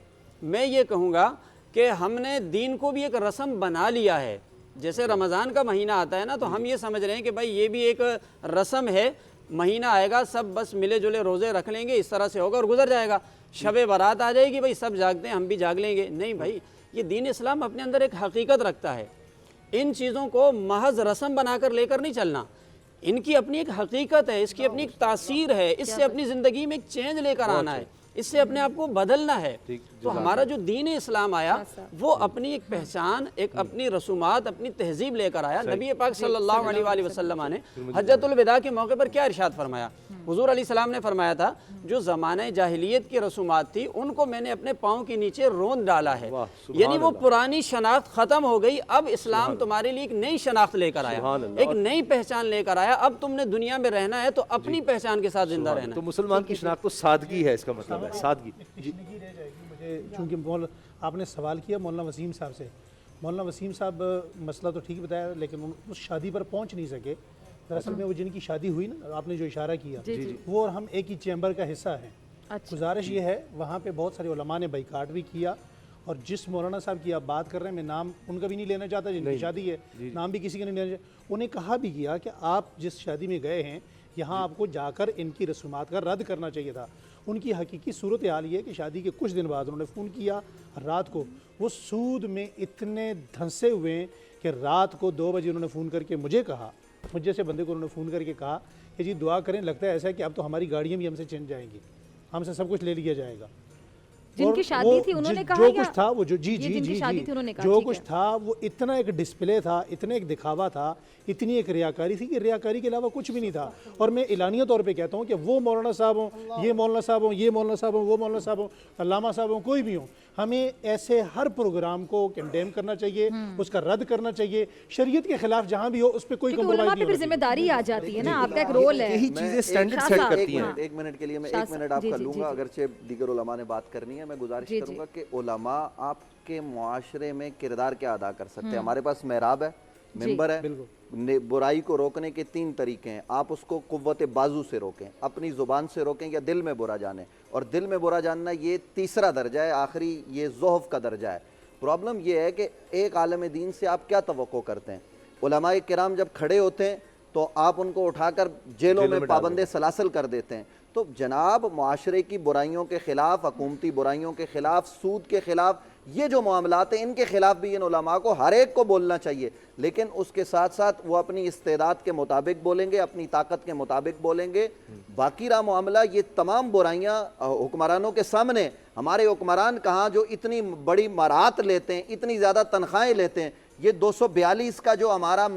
میں یہ کہوں گا کہ ہم نے دین کو بھی ایک رسم بنا لیا ہے. جیسے رمضان کا مہینہ آتا ہے نا, تو ہم یہ سمجھ رہے ہیں کہ بھائی یہ بھی ایک رسم ہے, مہینہ آئے گا سب بس ملے جلے روزے رکھ لیں گے, اس طرح سے ہوگا اور گزر جائے گا. شب برات آ جائے گی, بھائی سب جاگتے ہیں ہم بھی جاگ لیں گے. نہیں بھائی, یہ دین اسلام اپنے اندر ایک حقیقت رکھتا ہے. ان چیزوں کو محض رسم بنا کر لے کر نہیں چلنا. ان کی اپنی ایک حقیقت ہے, اس کی اپنی ایک تاثیر ہے, اس سے اپنی زندگی میں ایک چینج لے کر آنا ہے, اس سے اپنے آپ کو بدلنا ہے. تو ہمارا جو دین اسلام آیا وہ اپنی ایک پہچان, ایک اپنی رسومات, اپنی تہذیب لے کر آیا. نبی پاک صلی اللہ علیہ وسلم نے حجۃ الوداع کے موقع پر کیا ارشاد فرمایا؟ حضور علیہ السلام نے فرمایا تھا جو زمانہ جاہلیت کی رسومات تھی ان کو میں نے اپنے پاؤں کے نیچے روند ڈالا ہے. یعنی وہ پرانی شناخت ختم ہو گئی, اب اسلام تمہارے لیے ایک نئی شناخت لے کر آیا, ایک نئی پہچان لے کر آیا. اب تم نے دنیا میں رہنا ہے تو اپنی پہچان کے ساتھ زندہ رہنا ہے. تو مسلمان کی شناخت تو سادگی ہے, اس کا مطلب ہے سادگی. زندگی رہ جائے گی. مجھے چونکہ آپ نے سوال کیا مولانا وسیم صاحب سے, مولانا وسیم صاحب مسئلہ تو ٹھیک بتایا لیکن اس شادی پر پہنچ نہیں سکے. دراصل میں وہ جن کی شادی ہوئی نا, آپ نے جو اشارہ کیا وہ اور ہم ایک ہی چیمبر کا حصہ ہیں. گزارش یہ ہے, وہاں پہ بہت سارے علماء نے بائیکاٹ بھی کیا, اور جس مولانا صاحب کی آپ بات کر رہے ہیں, میں نام ان کا بھی نہیں لینا چاہتا جن کی شادی ہے, نام بھی کسی کا نہیں لینا چاہتا, انہیں کہا بھی کیا کہ آپ جس شادی میں گئے ہیں یہاں آپ کو جا کر ان کی رسومات کا رد کرنا چاہیے تھا. ان کی حقیقی صورت حال یہ ہے کہ شادی کے کچھ دن بعد انہوں نے فون کیا رات کو, وہ سود میں اتنے دھنسے ہوئے ہیں کہ رات کو 2 بجے انہوں نے فون کر کے مجھے کہا, مجھ جیسے بندے کو انہوں نے فون کر کے کہا کہ جی دعا کریں, لگتا ہے ایسا ہے کہ اب تو ہماری گاڑیاں بھی ہم سے چھن جائیں گی, ہم سے سب کچھ لے لیا جائے گا. جن کی شادی تھی انہوں نے کہا جو کچھ تھا وہ جو کچھ تھا وہ اتنا ایک ڈسپلے تھا, اتنا ایک دکھاوا تھا, اتنی ایک ریاکاری تھی کہ ریاکاری کے علاوہ کچھ بھی نہیں تھا. اور میں اعلانیہ طور پہ کہتا ہوں کہ وہ مولانا صاحب ہوں, یہ مولانا صاحب ہوں, یہ مولانا صاحب ہوں, وہ مولانا صاحب ہوں, علامہ صاحب ہوں, کوئی بھی ہوں, ہمیں ایسے ہر پروگرام کو کنڈیم کرنا چاہیے, اس کا رد کرنا چاہیے. شریعت کے خلاف جہاں بھی ہو اس پہ کوئی کمپرومائز نہیں. پھر ذمہ داری آ جاتی ہے نا, آپ کا ایک رول ہے. یہی چیزیں سٹینڈرڈ سیٹ کرتی ہیں. 1 منٹ کے لیے میں 1 منٹ آپ کا لوں گا, اگرچہ دیگر علماء نے بات کرنی ہے. میں گزارش کروں گا کہ علماء آپ کے معاشرے میں کردار کیا ادا کر سکتے ہیں. ہمارے پاس محراب ہے, ممبر ہے, برائی کو روکنے کے 3 طریقے ہیں. آپ اس کو قوت بازو سے روکیں, اپنی زبان سے روکیں, یا دل میں برا جانیں. اور دل میں برا جاننا یہ تیسرا درجہ ہے, آخری یہ ضعف کا درجہ ہے. پرابلم یہ ہے کہ ایک عالم دین سے آپ کیا توقع کرتے ہیں؟ علماء کرام جب کھڑے ہوتے ہیں تو آپ ان کو اٹھا کر جیلوں میں پابند سلاسل کر دیتے ہیں. تو جناب معاشرے کی برائیوں کے خلاف, حکومتی برائیوں کے خلاف, سود کے خلاف, یہ جو معاملات ہیں ان کے خلاف بھی ان علماء کو ہر ایک کو بولنا چاہیے. لیکن اس کے ساتھ ساتھ وہ اپنی استعداد کے مطابق بولیں گے, اپنی طاقت کے مطابق بولیں گے. باقی رہا معاملہ یہ تمام برائیاں حکمرانوں کے سامنے. ہمارے حکمران کہاں جو اتنی بڑی مراعات لیتے ہیں, اتنی زیادہ تنخواہیں لیتے ہیں. یہ 242 کا جو ہمارا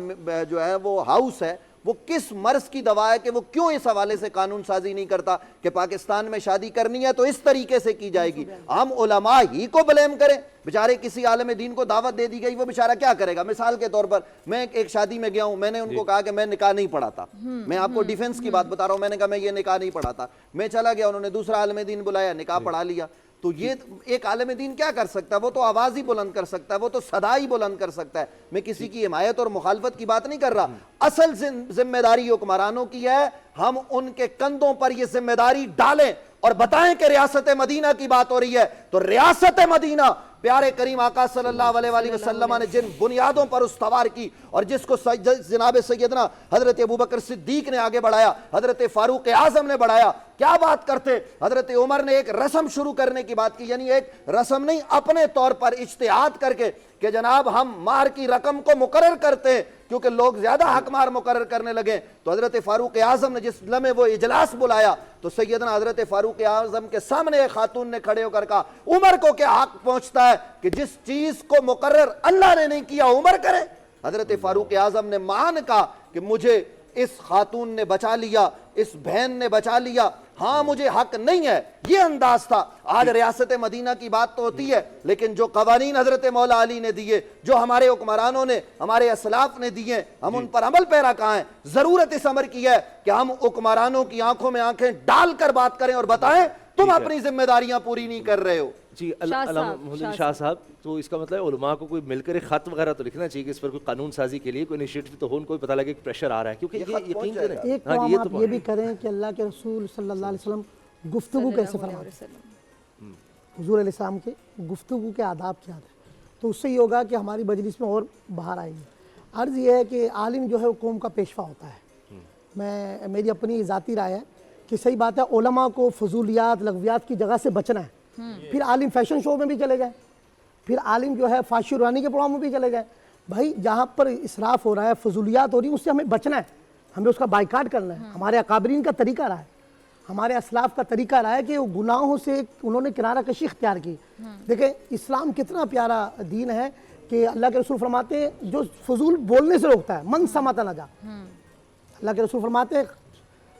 جو ہے وہ ہاؤس ہے, وہ کس مرض کی دوا ہے کہ وہ کیوں اس حوالے سے قانون سازی نہیں کرتا کہ پاکستان میں شادی کرنی ہے تو اس طریقے سے کی جائے گی. ہم علماء ہی کو بلیم کریں. بیچارے کسی عالم دین کو دعوت دے دی گئی, وہ بیچارہ کیا کرے گا؟ مثال کے طور پر میں ایک شادی میں گیا ہوں, میں نے ان کو کہا کہ میں نکاح نہیں پڑھاتا. میں آپ کو ڈیفنس کی بات بتا رہا ہوں. میں نے کہا میں یہ نکاح نہیں پڑھاتا. میں چلا گیا, انہوں نے دوسرا عالم دین بلایا, نکاح پڑھا لیا. تو یہ ایک عالم دین کیا کر سکتا ہے؟ وہ تو آواز ہی بلند کر سکتا ہے, وہ تو صدا ہی بلند کر سکتا ہے. میں کسی کی حمایت اور مخالفت کی بات نہیں کر رہا. اصل ذمہ داری حکمرانوں کی ہے. ہم ان کے کندھوں پر یہ ذمہ داری ڈالیں اور بتائیں کہ ریاست مدینہ کی بات ہو رہی ہے تو ریاست مدینہ پیارے کریم آقا صلی اللہ علیہ وسلم نے جن بنیادوں پر استوار کی اور جس کو جناب سیدنا حضرت ابوبکر صدیق نے آگے بڑھایا, حضرت فاروق اعظم نے بڑھایا. کیا بات کرتے؟ حضرت عمر نے ایک رسم شروع کرنے کی بات کی, یعنی ایک رسم نہیں, اپنے طور پر اجتہاد کر کے کہ جناب ہم مہر کی رقم کو مقرر کرتے ہیں کیونکہ لوگ زیادہ حق مہر مقرر کرنے لگے. تو حضرت فاروق اعظم نے جس لمحے وہ اجلاس بلایا تو سیدنا حضرت فاروق اعظم کے سامنے ایک خاتون نے کھڑے ہو کر کہا عمر کو کیا حق پہنچتا ہے کہ جس چیز کو مقرر اللہ نے نہیں کیا عمر کرے. حضرت فاروق اعظم نے مان کہا کہ مجھے اس خاتون نے بچا لیا, اس بہن نے بچا لیا. ہاں مجھے حق نہیں ہے، یہ انداز تھا۔ آج ریاست مدینہ کی بات تو ہوتی ہے، لیکن جو قوانین حضرت مولا علی نے دیے، جو ہمارے حکمرانوں نے، ہمارے اسلاف نے دیے، ہم ان پر عمل پیرا کہاں ہیں؟ ضرورت اس امر کی ہے کہ ہم حکمرانوں کی آنکھوں میں آنکھیں ڈال کر بات کریں اور بتائیں تم اپنی ذمہ داریاں پوری نہیں کر رہے ہو۔ جی علامہ محمد علی شاہ صاحب، تو اس کا مطلب ہے علماء کو کوئی مل کر ایک خط وغیرہ تو لکھنا چاہیے کہ اس پر کوئی قانون سازی کے لیے کوئی انیشیٹو تو ہو، ان کو بھی پتہ لگے کہ پریشر آ رہا ہے، کیونکہ یہ یقین کریں ایک کام آپ یہ بھی کریں کہ اللہ کے رسول صلی اللہ علیہ وسلم گفتگو کیسے فرماتے ہیں، حضور علیہ السلام کے گفتگو کے آداب کیا تھے، تو اس سے یہ ہوگا کہ ہماری مجلس میں اور باہر آئیں گے۔ عرض یہ ہے کہ عالم جو ہے وہ قوم کا پیشوا ہوتا ہے۔ میری اپنی ذاتی رائے ہے کہ صحیح بات ہے، علماء کو فضولیات لغویات کی جگہ سے بچنا ہے۔ پھر عالم فیشن شو میں بھی چلے جائیں، پھر عالم جو ہے فاشی روانی کے پروگرام میں بھی چلے جائیں۔ بھائی جہاں پر اسراف ہو رہا ہے، فضولیات ہو رہی ہیں، اس سے ہمیں بچنا ہے، ہمیں اس کا بائیکاٹ کرنا ہے۔ ہمارے اکابرین کا طریقہ رہا ہے، ہمارے اسلاف کا طریقہ رہا ہے کہ وہ گناہوں سے انہوں نے کنارہ کشی اختیار کی۔ دیکھیں اسلام کتنا پیارا دین ہے کہ اللہ کے رسول فرماتے ہیں جو فضول بولنے سے روکتا ہے، من سمعت نجا۔ اللہ کے رسول فرماتے ہیں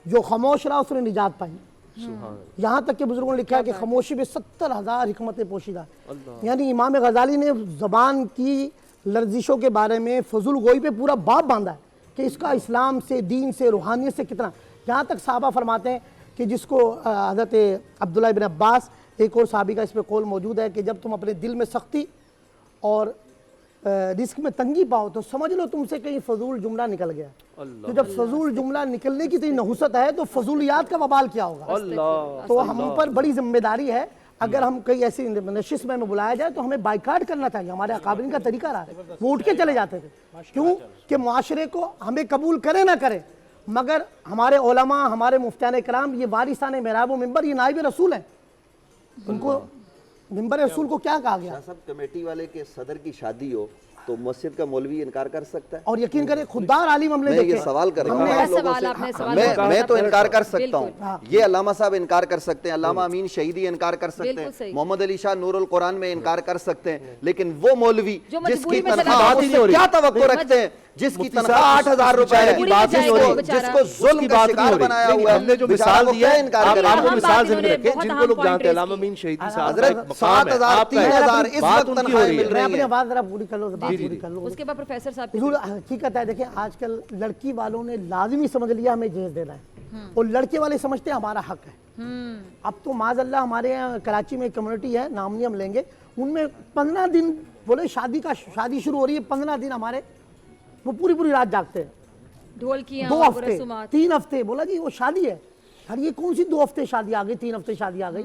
جو خاموش رہا اس نے نجات پائی۔ یہاں تک کہ بزرگوں نے لکھا ہے کہ خاموشی میں 70,000 حکمتیں پوشیدہ۔ یعنی امام غزالی نے زبان کی لرزشوں کے بارے میں فضول گوئی پہ پورا باب باندھا ہے کہ اس کا اسلام سے، دین سے، روحانیت سے کتنا۔ یہاں تک صحابہ فرماتے ہیں کہ جس کو حضرت عبداللہ بن عباس، ایک اور صحابی کا اس پہ قول موجود ہے کہ جب تم اپنے دل میں سختی اور رزق میں تنگی پاؤ تو سمجھ لو تم سے کہیں فضول جملہ نکل گیا۔ تو جب فضول جملہ نکلنے کی اتنی نحوست ہے تو فضولیات کا وبال کیا ہوگا؟ تو ہم پر بڑی ذمہ داری ہے، اگر ہم کئی ایسی نشست میں بلایا جائے تو ہمیں بائیکاٹ کرنا چاہیے۔ ہمارے اکابرین کا طریقہ رہا ہے، وہ اٹھ کے چلے جاتے تھے۔ کیوں کہ معاشرے کو ہمیں قبول کرے نہ کرے، مگر ہمارے علماء، ہمارے مفتیان کرام، یہ وارثان محراب و منبر، یہ نائب رسول ہیں۔ ان کو منبر رسول کو کیا کہا گیا؟ شاہ صاحب کمیٹی والے کے صدر کی شادی ہو تو مسجد کا مولوی انکار کر سکتا ہے؟ اور یقین کریں خوددار عالم ہم نے میں دیکھے۔ یہ سوال کر رہا ہم نے ہوں آپ لوگوں سوال آپ نے سوال سے، میں تو انکار کر سکتا بالکل۔ ہوں، یہ علامہ صاحب انکار کر سکتے ہیں، علامہ امین شہیدی انکار کر سکتے بالکل ہیں، صحیح۔ محمد علی شاہ نور القرآن میں انکار کر سکتے ہیں، لیکن وہ مولوی جو جس کی مجبوری میں تنخواہ چلا آپ جائے، سے کیا توقع رکھتے ہیں، جس کی تنخواہ 8,000 روپے ہے، مجبوری میں جائے گا وہ جس بیچارہ۔ کو ظلم کا شکار بنایا ہوا ہے، ہم نے جو بیچارہ مثال کو دی کیا ہے، انکار آپ کریں؟ کو اہم مثال بات ذہن میں انہوں نے رکھیں، بہت جن اہم کو لوگ point جانتے ہیں، raise علامہ کی۔ امین شہیدی صاحب کا حضرت ایک مقام ہے، 7,000 آپ کا ہے، 3,000 اس بات وقت ان کی ہو تنخواہیں رہی مل ہے۔ میں رہی اپنی ہیں۔ آواز ذرا پوری کر لوں، بات پوری کر لوں۔ اس کے بعد پروفیسر صاحب کی حضور حقیقت ہے، دیکھیں آج کل لڑکی والوں نے لازمی سمجھ لیا ہمیں جہیز دینا ہے، اور لڑکے والے سمجھتے ہیں ہمارا حق ہے۔ اب تو معاذ اللہ ہمارے یہاں کراچی میں ایک کمیونٹی ہے، نام نہیں ہم لیں گے، ان میں 15 دن بولے شادی شروع ہو رہی ہے، 15 دن ہمارے وہ پوری رات جاگتے ہیں، ڈھولکیاں 2 اور ہفتے رسومات۔ 3 ہفتے، بولا جی وہ شادی ہے، یار یہ کون سی 2 ہفتے شادی آ گئی، 3 ہفتے شادی آ گئی۔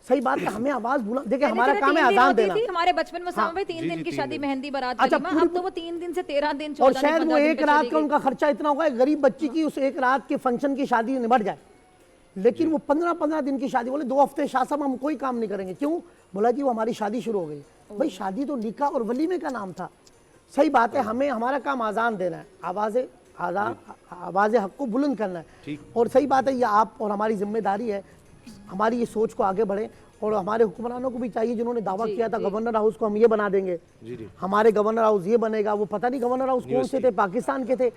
صحیح بات ہے، ہمیں آواز بولا، دیکھیں ہمارا کام ہے اذان دینا۔ ہمارے بچپن میں سامنے 3 دن کی شادی، مہندی بارات اچھا، ولیمہ، اب تو وہ 3 دن سے 13 دن، اور 14 شاید دن، وہ 15 دن ایک پہ رات چلی کا ان گئی۔ کا خرچہ اتنا ہوگا غریب بچی کی اس ایک رات کے فنکشن کی شادی نمٹ جائے، لیکن وہ 15 دن کی شادی، بولے 2 ہفتے شاہ صاحب ہم کوئی کام نہیں کریں گے، کیوں؟ بولا جی وہ ہماری شادی شروع ہو گئی۔ بھائی شادی تو نکاح اور ولیمے کا نام تھا۔ صحیح بات ہے، ہمیں ہمارا کام آزان دینا ہے، آواز حق کو بلند کرنا ہے، اور صحیح بات ہے یہ آپ اور ہماری ذمہ داری ہے، ہماری یہ سوچ کو آگے بڑھیں، اور ہمارے حکمرانوں کو بھی چاہیے جنہوں نے دعویٰ کیا تھا گورنر ہاؤس کو ہم یہ بنا دیں گے، ہمارے گورنر ہاؤس یہ بنے گا، وہ پتہ نہیں گورنر ہاؤس کون سے تھے، پاکستان کے تھے۔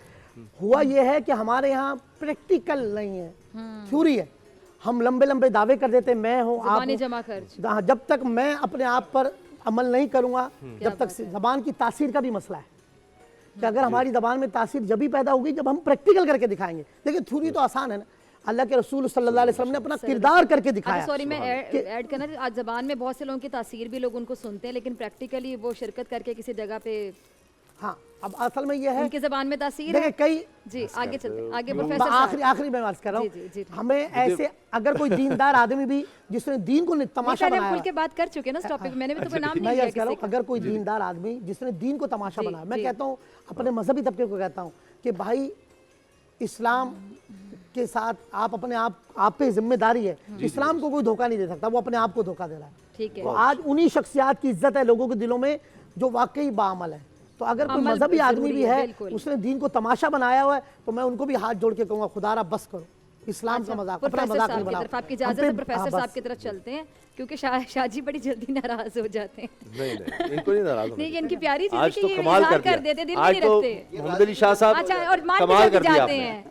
ہوا یہ ہے کہ ہمارے یہاں پریکٹیکل نہیں ہے، تھیوری ہے، ہم لمبے دعوے کر دیتے، میں ہوں آپ زبانی جمع خرچ۔ جب تک میں اپنے آپ پر عمل نہیں کروں گا، جب تک زبان کی تاثیر کا بھی مسئلہ ہے کہ اگر ہماری زبان میں تاثیر جبھی پیدا ہوگی جب ہم پریکٹیکل کر کے دکھائیں گے۔ دیکھیں تھیوری تو آسان ہے نا، اللہ کے رسول صلی اللہ علیہ وسلم نے اپنا کردار کر کے دکھایا۔ سوری میں ایڈ کرنا، آج زبان میں بہت سے لوگوں کی تاثیر بھی لوگ ان کو سنتے ہیں، لیکن پریکٹیکلی وہ شرکت کر کے کسی جگہ پہ ہاں اب اصل میں یہ ہے ان کی زبان میں تاثیر ہے۔ دیکھیں کئی جی آگے چلتے ہیں، آگے پروفیسر صاحب۔ آخری میں عرض کر رہا جی، ہوں، ہمیں ایسے اگر کوئی دیندار آدمی بھی جس نے دین کو تماشا ہم بنایا، کھل کے بات کر چکے ہیں نا اس ٹاپک، میں نے بھی تو کوئی نام میں نہیں یہ لیا عرض کر رہا کسی ہوں کا۔ اگر کوئی دیندار آدمی جس نے دین کو تماشا بنایا، میں کہتا ہوں اپنے مذہبی طبقے کو کہتا ہوں کہ بھائی اسلام کے ساتھ آپ اپنے آپ پہ ذمہ داری ہے، اسلام کو کوئی دھوکہ نہیں دے سکتا، وہ اپنے آپ کو دھوکہ دے رہا ہے۔ ٹھیک ہے، تو آج انہی شخصیات کی عزت ہے لوگوں کے دلوں میں جو واقعی باعمل ہے۔ تو اگر کوئی عمل مذہبی آدمی ضروری بھی ہے، ہے بالکل۔ اس نے دین کو تماشا بنایا ہوا ہے تو میں ان کو بھی ہاتھ جوڑ کے کہوں گا خدا را بس کرو، اسلام کا مذاق، اپنا پروفیسر مذاق صاحب نہیں کی بناؤ۔ طرف آپ کی اجازت سے پروفیسر صاحب کی طرف چلتے ہیں، کیونکہ شاہ جی بڑی جلدی ناراض ہو جاتے ہیں۔ نہیں ان کو نہیں ناراض ہونا نہیں، ان کی پیاری چیز ہے آج کہ تو یہ کمال اظہار کر کر دیتے، دل دیا، میں آج نہیں تو رکھتے۔ محمد علی شاہ صاحب اچھا، اور مان کمال بھی کر دیا آپ جاتے نے۔ ہیں،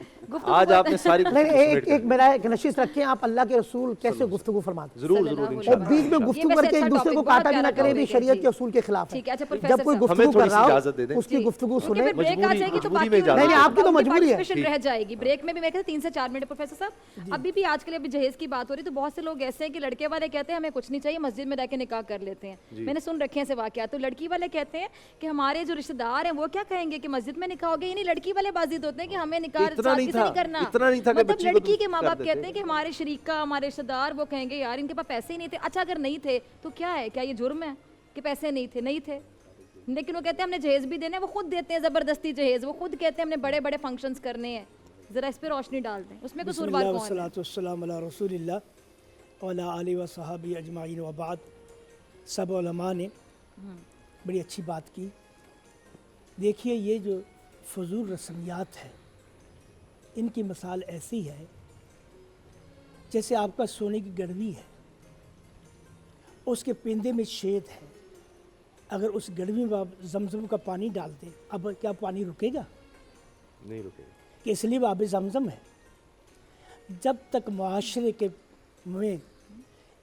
آج آپ نے ساری نہیں گفتگو سمیٹ ایک کر ایک میرا ایک نشست رکھیں آپ اللہ کے رسول کیسے گفتگو فرماتے ہیں ضرور ضرور اور انشاءاللہ بیچ میں گفتگو یہ کر ویسے کے ایک اچھا دوسرے کو ٹاپک، کاٹا بھی بہت نہ کریں بھی پیارا شریعت ٹاپک کے اصول کے خلاف ہے ٹھیک ہے، اچھا جب پروفیسر کوئی صاحب ہمیں گفتگو تھوڑی کر سی رہا ہو اجازت دے دیں اس کی گفتگو کیونکہ سنیں پھر بریک آ جائے گی تو مجبوری باقی میں اجازت نہیں، آپ کی تو مجبوری ہے۔ participation رہ جائے گی، بریک میں بھی میں کہتے 3 سے 4 منٹ پروفیسر صاحب ابھی بھی آج کل ابھی جہیز کی بات ہو رہی تو بہت سے لوگ ایسے ہیں کہ لڑکے والے کہتے ہیں ہمیں کچھ نہیں چاہیے مسجد میں رہ کے نکاح کر لیتے ہیں، میں نے سن رکھے ہیں سے واقعات، تو لڑکی والے کہتے ہیں کہ ہمارے جو رشتہ دار ہیں وہ کیا کہیں گے کہ مسجد میں نکاح ہو گیا، یعنی لڑکی والے بازید ہوتے ہیں کہ ہمیں نکاح اتنا نہیں سادگی سے نہیں تھا، کرنا، اتنا نہیں تھا کہ مطلب بچی کو لڑکی تم کے ماں کر باپ دیتے کہتے ہیں کہ ہمارے شریکہ ہمارے رشتہ دار وہ کہیں گے یار ان کے پاس پیسے ہی نہیں تھے، اچھا اگر نہیں تھے تو کیا ہے، کیا یہ جرم ہے کہ پیسے نہیں تھے، لیکن وہ کہتے ہیں ہم نے جہیز بھی دینے، وہ خود دیتے ہیں زبردستی جہیز، وہ خود کہتے ہیں ہم نے بڑے بڑے فنکشنز کرنے ہیں، ذرا اس پہ روشنی ڈال دیں، اس میں بسم قصوروار اللہ کون ہے؟ والصلاۃ والسلام علی رسول اللہ وعلی آلہ و صحابہ اجمعین و بعد۔ سب علماء نے بڑی اچھی بات کی۔ دیکھیے یہ جو فضول رسمیات ہیں ان کی مثال ایسی ہے جیسے آپ کا سونے کی گڑوی ہے، اس کے پندے میں شید ہے، اگر اس گڑوی میں آپ زمزم کا پانی ڈال دیں اب کیا پانی رکے گا؟ نہیں رکے کہ اس لیے وہ آب زمزم ہے۔ جب تک معاشرے کے میں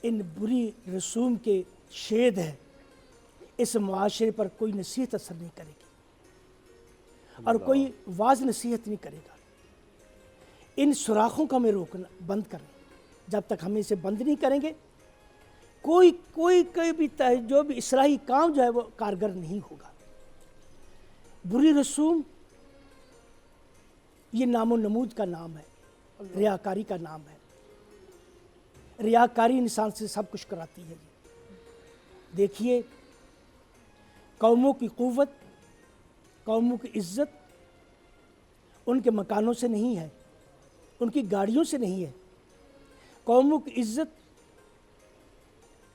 ان بری رسوم کے شید ہے اس معاشرے پر کوئی نصیحت اثر نہیں کرے گی اور کوئی واضح نصیحت نہیں کرے گا۔ ان سوراخوں کو ہمیں روکنا بند کریں، جب تک ہم اسے بند نہیں کریں گے کوئی بھی جو بھی اصلاحی کام جو ہے وہ کارگر نہیں ہوگا۔ بری رسوم یہ نام و نمود کا نام ہے، ریاکاری کا نام ہے، ریاکاری انسان سے سب کچھ کراتی ہے۔ دیکھیے قوموں کی قوت، قوموں کی عزت ان کے مکانوں سے نہیں ہے، ان کی گاڑیوں سے نہیں ہے، قوموں کی عزت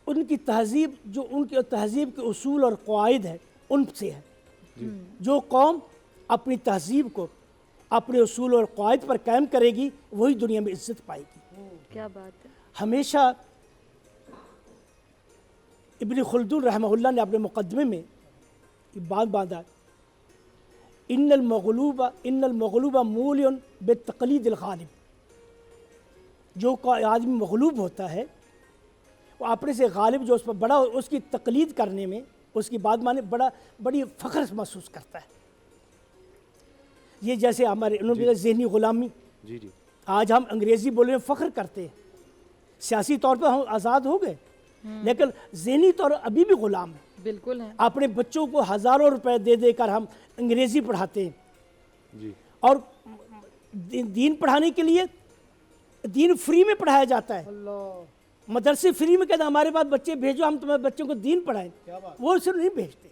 ان کی تہذیب، جو ان کی تہذیب کے اصول اور قواعد ہیں ان سے ہے۔ جو قوم اپنی تہذیب کو اپنے اصول اور قواعد پر قائم کرے گی وہی دنیا میں عزت پائے گی۔ کیا بات ہے، ہمیشہ ابن خلدون رحمہ اللہ نے اپنے مقدمے میں یہ بات باندھا، ان المغلوب مولی بتقلید الغالب۔ جو آدمی مغلوب ہوتا ہے وہ اپنے سے غالب جو اس پر بڑا اس کی تقلید کرنے میں، اس کی بات مانے بڑی فخر محسوس کرتا ہے۔ یہ جیسے ہمارے انہوں نے ذہنی غلامی، جی آج ہم انگریزی بولنے میں فخر کرتے ہیں، سیاسی طور پر ہم آزاد ہو گئے لیکن ذہنی طور پر ابھی بھی غلام ہیں۔ بالکل ہے، اپنے بچوں کو ہزاروں روپے دے دے کر ہم انگریزی پڑھاتے ہیں جی اور دین پڑھانے کے لیے دین فری میں پڑھایا جاتا ہے، مدرسے فری میں کہتے ہیں ہمارے پاس بچے بھیجو ہم تمہارے بچوں کو دین پڑھائیں، وہ صرف نہیں بھیجتے۔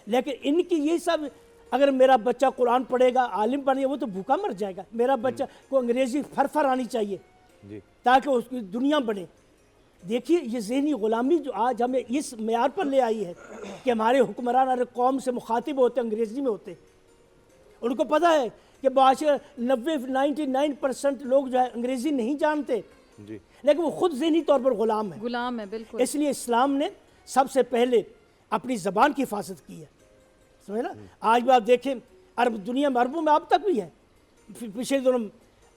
لیکن ان کی یہ سب، اگر میرا بچہ قرآن پڑھے گا، عالم بنے گا، وہ تو بھوکا مر جائے گا۔ میرا بچہ کو انگریزی فر آنی چاہیے جی تاکہ اس کی دنیا بنے۔ دیکھیے یہ ذہنی غلامی جو آج ہمیں اس معیار پر لے آئی ہے کہ ہمارے حکمران ہر قوم سے مخاطب ہوتے انگریزی میں ہوتے، ان کو پتہ ہے کہ معاشرے 99% لوگ جو ہے انگریزی نہیں جانتے، جی لیکن وہ خود ذہنی طور پر غلام ہے۔ غلام ہے، بالکل، اس لیے اسلام نے سب سے پہلے اپنی زبان کی حفاظت کی ہے، سمجھ نا۔ آج بھی آپ دیکھیں عرب دنیا میں، عربوں میں اب تک بھی ہے، پچھلے دنوں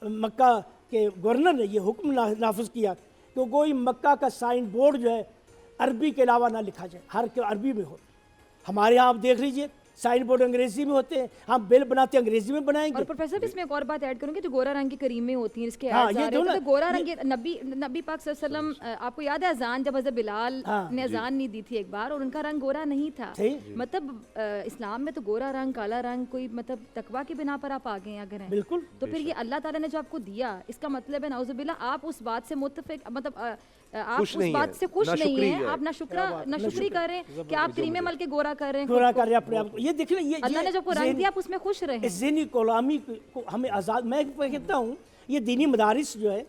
مکہ کے گورنر نے یہ حکم نافذ کیا کہ کوئی مکہ کا سائن بورڈ جو ہے عربی کے علاوہ نہ لکھا جائے، ہر عربی میں ہو۔ ہمارے یہاں آپ دیکھ لیجئے سائن بورڈ انگریزی میں ہوتے ہیں، ہم بل بناتے ہیں انگریزی میں بنائیں گے۔ اور پروفیسر اس میں ایک اور بات ایڈ کروں گی، جو گورا رنگ کی کریمیں ہوتی ہیں اس کے ہاں، ایڈز یہ آ رہے جو ہیں، نا- تو گورا رنگ نبی پاک صلی اللہ علیہ وسلم، آپ کو یاد ہے اذان جب حضرت بلال نے اذان نہیں دی تھی ایک بار، اور ان کا رنگ گورا نہیں تھا، مطلب اسلام میں تو گورا رنگ کالا رنگ کوئی مطلب تقویٰ کی بنا پر آپ آگے ہیں اگر ہیں، بالکل۔ تو پھر یہ اللہ تعالیٰ نے جو آپ کو دیا، اس کا مطلب ہے نعوذ باللہ آپ اس بات سے متفق، مطلب آپ اس بات سے خوش نہیں ہیں، آپ نہ شکری کر رہے ہیں کہ آپ کریمیں مل کے گورا کر رہے ہیں، گورا کر رہے ہیں اپنے آپ کو۔ یہ دیکھ لیں، یہ اللہ نے جو کو رنگ دیا آپ اس میں خوش رہیں۔ اس ذہنی غلامی کو ہمیں آزاد، میں کہتا ہوں یہ دینی مدارس جو ہے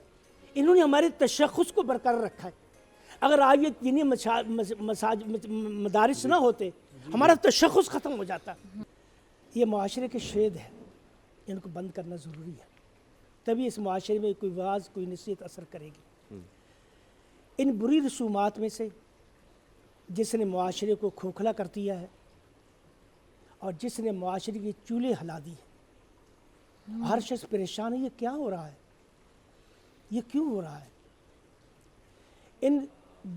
انہوں نے ہمارے تشخص کو برقرار رکھا ہے۔ اگر آج یہ دینی مدارس نہ ہوتے ہمارا تشخص ختم ہو جاتا۔ یہ معاشرے کے شید ہیں، ان کو بند کرنا ضروری ہے، تبھی اس معاشرے میں کوئی واعظ کوئی نصیحت اثر کرے گی۔ ان بری رسومات میں سے جس نے معاشرے کو کھوکھلا کر دیا ہے اور جس نے معاشرے کی چولہے ہلا دی ہے ہر شخص پریشان ہے یہ کیا ہو رہا ہے، یہ کیوں ہو رہا ہے. ان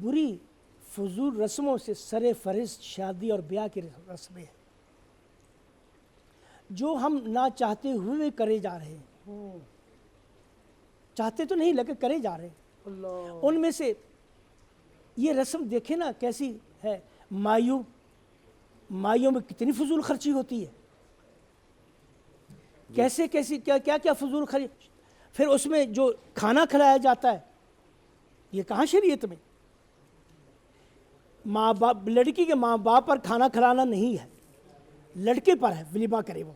بری فضول رسموں سے سر فہرست شادی اور بیاہ کی رسمیں ہیں جو ہم نہ چاہتے ہوئے کرے جا رہے ہیں. چاہتے تو نہیں لیکن کرے جا رہے ہیں. ان میں سے یہ رسم دیکھیں نا کیسی ہے. مائیوں میں کتنی فضول خرچی ہوتی ہے، کیسے کیسی کیا فضول خرچی. پھر اس میں جو کھانا کھلایا جاتا ہے یہ کہاں شریعت میں. ماں باپ، لڑکی کے ماں باپ پر کھانا کھلانا نہیں ہے، لڑکے پر ہے ولیمہ کرے وہ.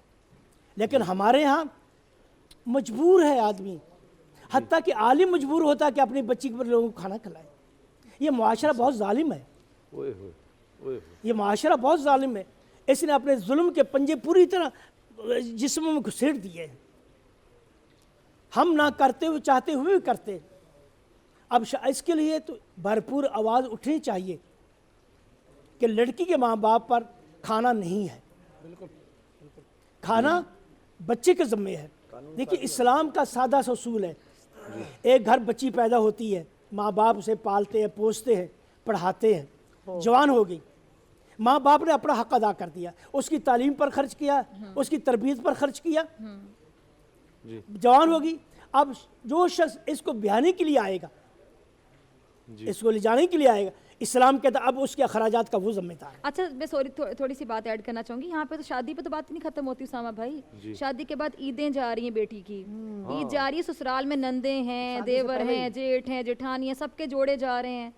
لیکن ہمارے ہاں مجبور ہے آدمی، حتیٰ کہ عالم مجبور ہوتا ہے کہ اپنی بچی پر لوگوں کو کھانا کھلائے. یہ معاشرہ بہت ظالم ہے، یہ معاشرہ بہت ظالم ہے. اس نے اپنے ظلم کے پنجے پوری طرح جسموں میں گھسیٹ دیے ہیں. ہم نہ کرتے ہوئے چاہتے ہوئے بھی کرتے. اب اس کے لیے تو بھرپور آواز اٹھنی چاہیے کہ لڑکی کے ماں باپ پر کھانا نہیں ہے، کھانا بچے کے ذمے ہے. دیکھیے اسلام کا سادہ سا اصول ہے. ایک گھر بچی پیدا ہوتی ہے، ماں باپ اسے پالتے ہیں، پوستے ہیں، پڑھاتے ہیں، جوان ہو گئی. ماں باپ نے اپنا حق ادا کر دیا، اس کی تعلیم پر خرچ کیا، اس کی تربیت پر خرچ کیا، جوان ہوگی. اب جو شخص اس کو بیانے کے لیے آئے گا، اس کو لے جانے کے لیے آئے گا، اسلام کہتا ہے اب اس کے اخراجات کا وہ ذمہ دار ہے. اچھا میں سوری تھوڑی سی بات ایڈ کرنا چاہوں گی یہاں پہ. تو شادی پہ تو بات نہیں ختم ہوتی اسامہ بھائی. شادی کے بعد عیدیں جا رہی ہیں بیٹی کی، عید جا رہی ہے، سسرال میں نندیں ہیں، دیور ہیں، جیٹھ ہیں، جٹھانی ہیں، سب کے جوڑے جا رہے ہیں.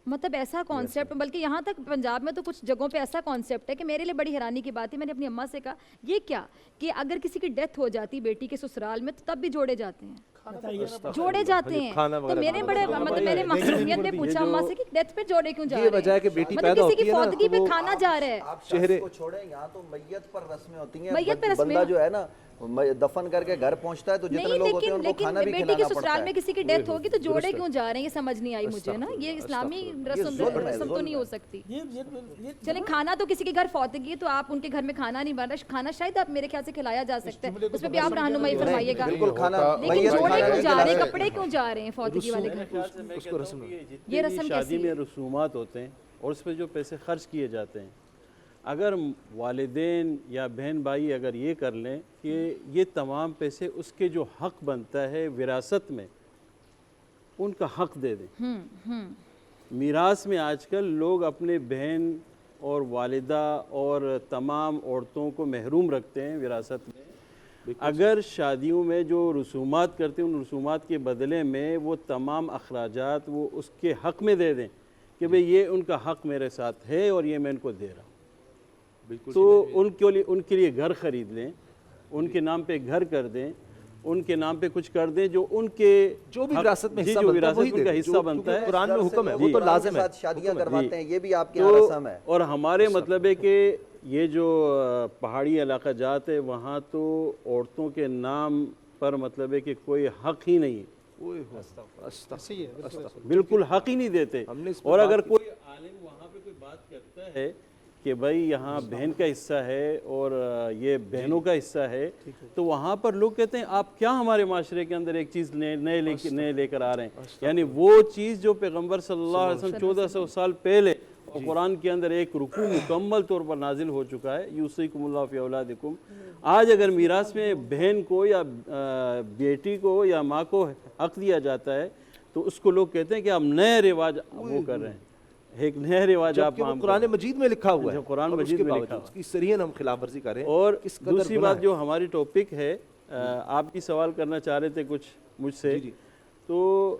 مطلب ایسا کانسیپٹ، بلکہ یہاں تک پنجاب میں تو کچھ جگہوں پہ ایسا کانسیپٹ ہے کہ میرے لیے بڑی حیرانی کی بات ہے. میں نے اپنی اماں سے کہا یہ کیا کہ اگر کسی کی ڈیتھ ہو جاتی بیٹی کے سسرال میں تو تب بھی جوڑے جاتے ہیں، جوڑے جاتے ہیں. تو میرے بڑے مطلب میرے معصومیت نے پوچھا اماں سے کہ ڈیتھ پہ جوڑے کیوں جا رہے ہیں. یہ وجہ ہے کہ بیٹی مطلب پیدا کسی ہوتی کی ہے نا فوتگی تو پہ وہ کھانا جا رہا ہے. آپ شخص کو چھوڑیں، یہاں تو میت پر رسمیں ہوتی ہیں. میت پہ رسمیں بندہ جو ہے نا دفن کر کے گھر پہنچتا ہے تو جتنے لوگ ہوتے ہیں ان کو کھانا بھی بیٹی کھلانا کے پڑتا سسرال ہے. میں کسی کی ڈیتھ ہوگی تو جوڑے کیوں جا رہے ہیں، یہ سمجھ نہیں آئی مجھے نا. یہ اسلامی رسم تو نہیں ہو سکتی. چلیں کھانا تو کسی کے گھر فوتگی ہے تو آپ ان کے گھر میں کھانا نہیں بن رہا، کھانا شاید آپ میرے خیال سے کھلایا جا سکتا ہے، اس پہ بھی آپ رہنمائی فرمائیے گا. بالکل کھانا لیکن جوڑے کیوں جا رہے ہیں، کپڑے کیوں جا رہے ہیں فوتگی والے گھر. یہ رسم شادی میں رسومات ہوتے ہیں اور اس پہ جو پیسے خرچ کیے جاتے ہیں، اگر والدین یا بہن بھائی اگر یہ کر لیں کہ یہ تمام پیسے اس کے جو حق بنتا ہے وراثت میں ان کا حق دے دیں. میراث میں آج کل لوگ اپنے بہن اور والدہ اور تمام عورتوں کو محروم رکھتے ہیں وراثت میں. اگر شادیوں میں جو رسومات کرتے ہیں ان رسومات کے بدلے میں وہ تمام اخراجات وہ اس کے حق میں دے دیں کہ بھئی یہ ان کا حق میرے ساتھ ہے اور یہ میں ان کو دے رہا ہوں، تو ان کے لیے گھر خرید لیں، ان کے نام پہ گھر کر دیں، ان کے نام پہ کچھ کر دیں جو ان کے جو بھی وراثت میں جو وراثت ان کا حصہ بنتا ہے. قرآن میں حکم ہے وہ تو لازم ہے. شادیاں کرواتے ہیں، یہ بھی آپ کے یہاں رسم ہے. اور ہمارے مطلب ہے کہ یہ جو پہاڑی علاقہ جات ہے وہاں تو عورتوں کے نام پر مطلب ہے کہ کوئی حق ہی نہیں ہے، بالکل حق ہی نہیں دیتے. اور اگر کوئی عالم وہاں پہ کوئی بات کرتا ہے کہ بھائی یہاں بہن کا حصہ ہے اور یہ بہنوں کا حصہ ہے تو وہاں پر لوگ کہتے ہیں آپ کیا ہمارے معاشرے کے اندر ایک چیز نئے لے کر آ رہے ہیں. یعنی وہ چیز جو پیغمبر صلی اللہ علیہ وسلم 1400 سال پہلے اور قرآن کے اندر ایک رکوع مکمل طور پر نازل ہو چکا ہے، یوصیکم اللہ فی اولادکم. آج اگر میراث میں بہن کو یا بیٹی کو یا ماں کو حق دیا جاتا ہے تو اس کو لوگ کہتے ہیں کہ آپ نئے رواج وہ کر رہے ہیں، ایک نیا رواج آپ قرآن مجید میں لکھا ہوا ہے، قرآن مجید میں لکھا ہوا ہے، اس کی صریحاً ہم خلاف ورزی کر رہے ہیں. اور دوسری بات جو ہماری ٹاپک ہے، آپ کی سوال کرنا چاہ رہے تھے کچھ مجھ سے، تو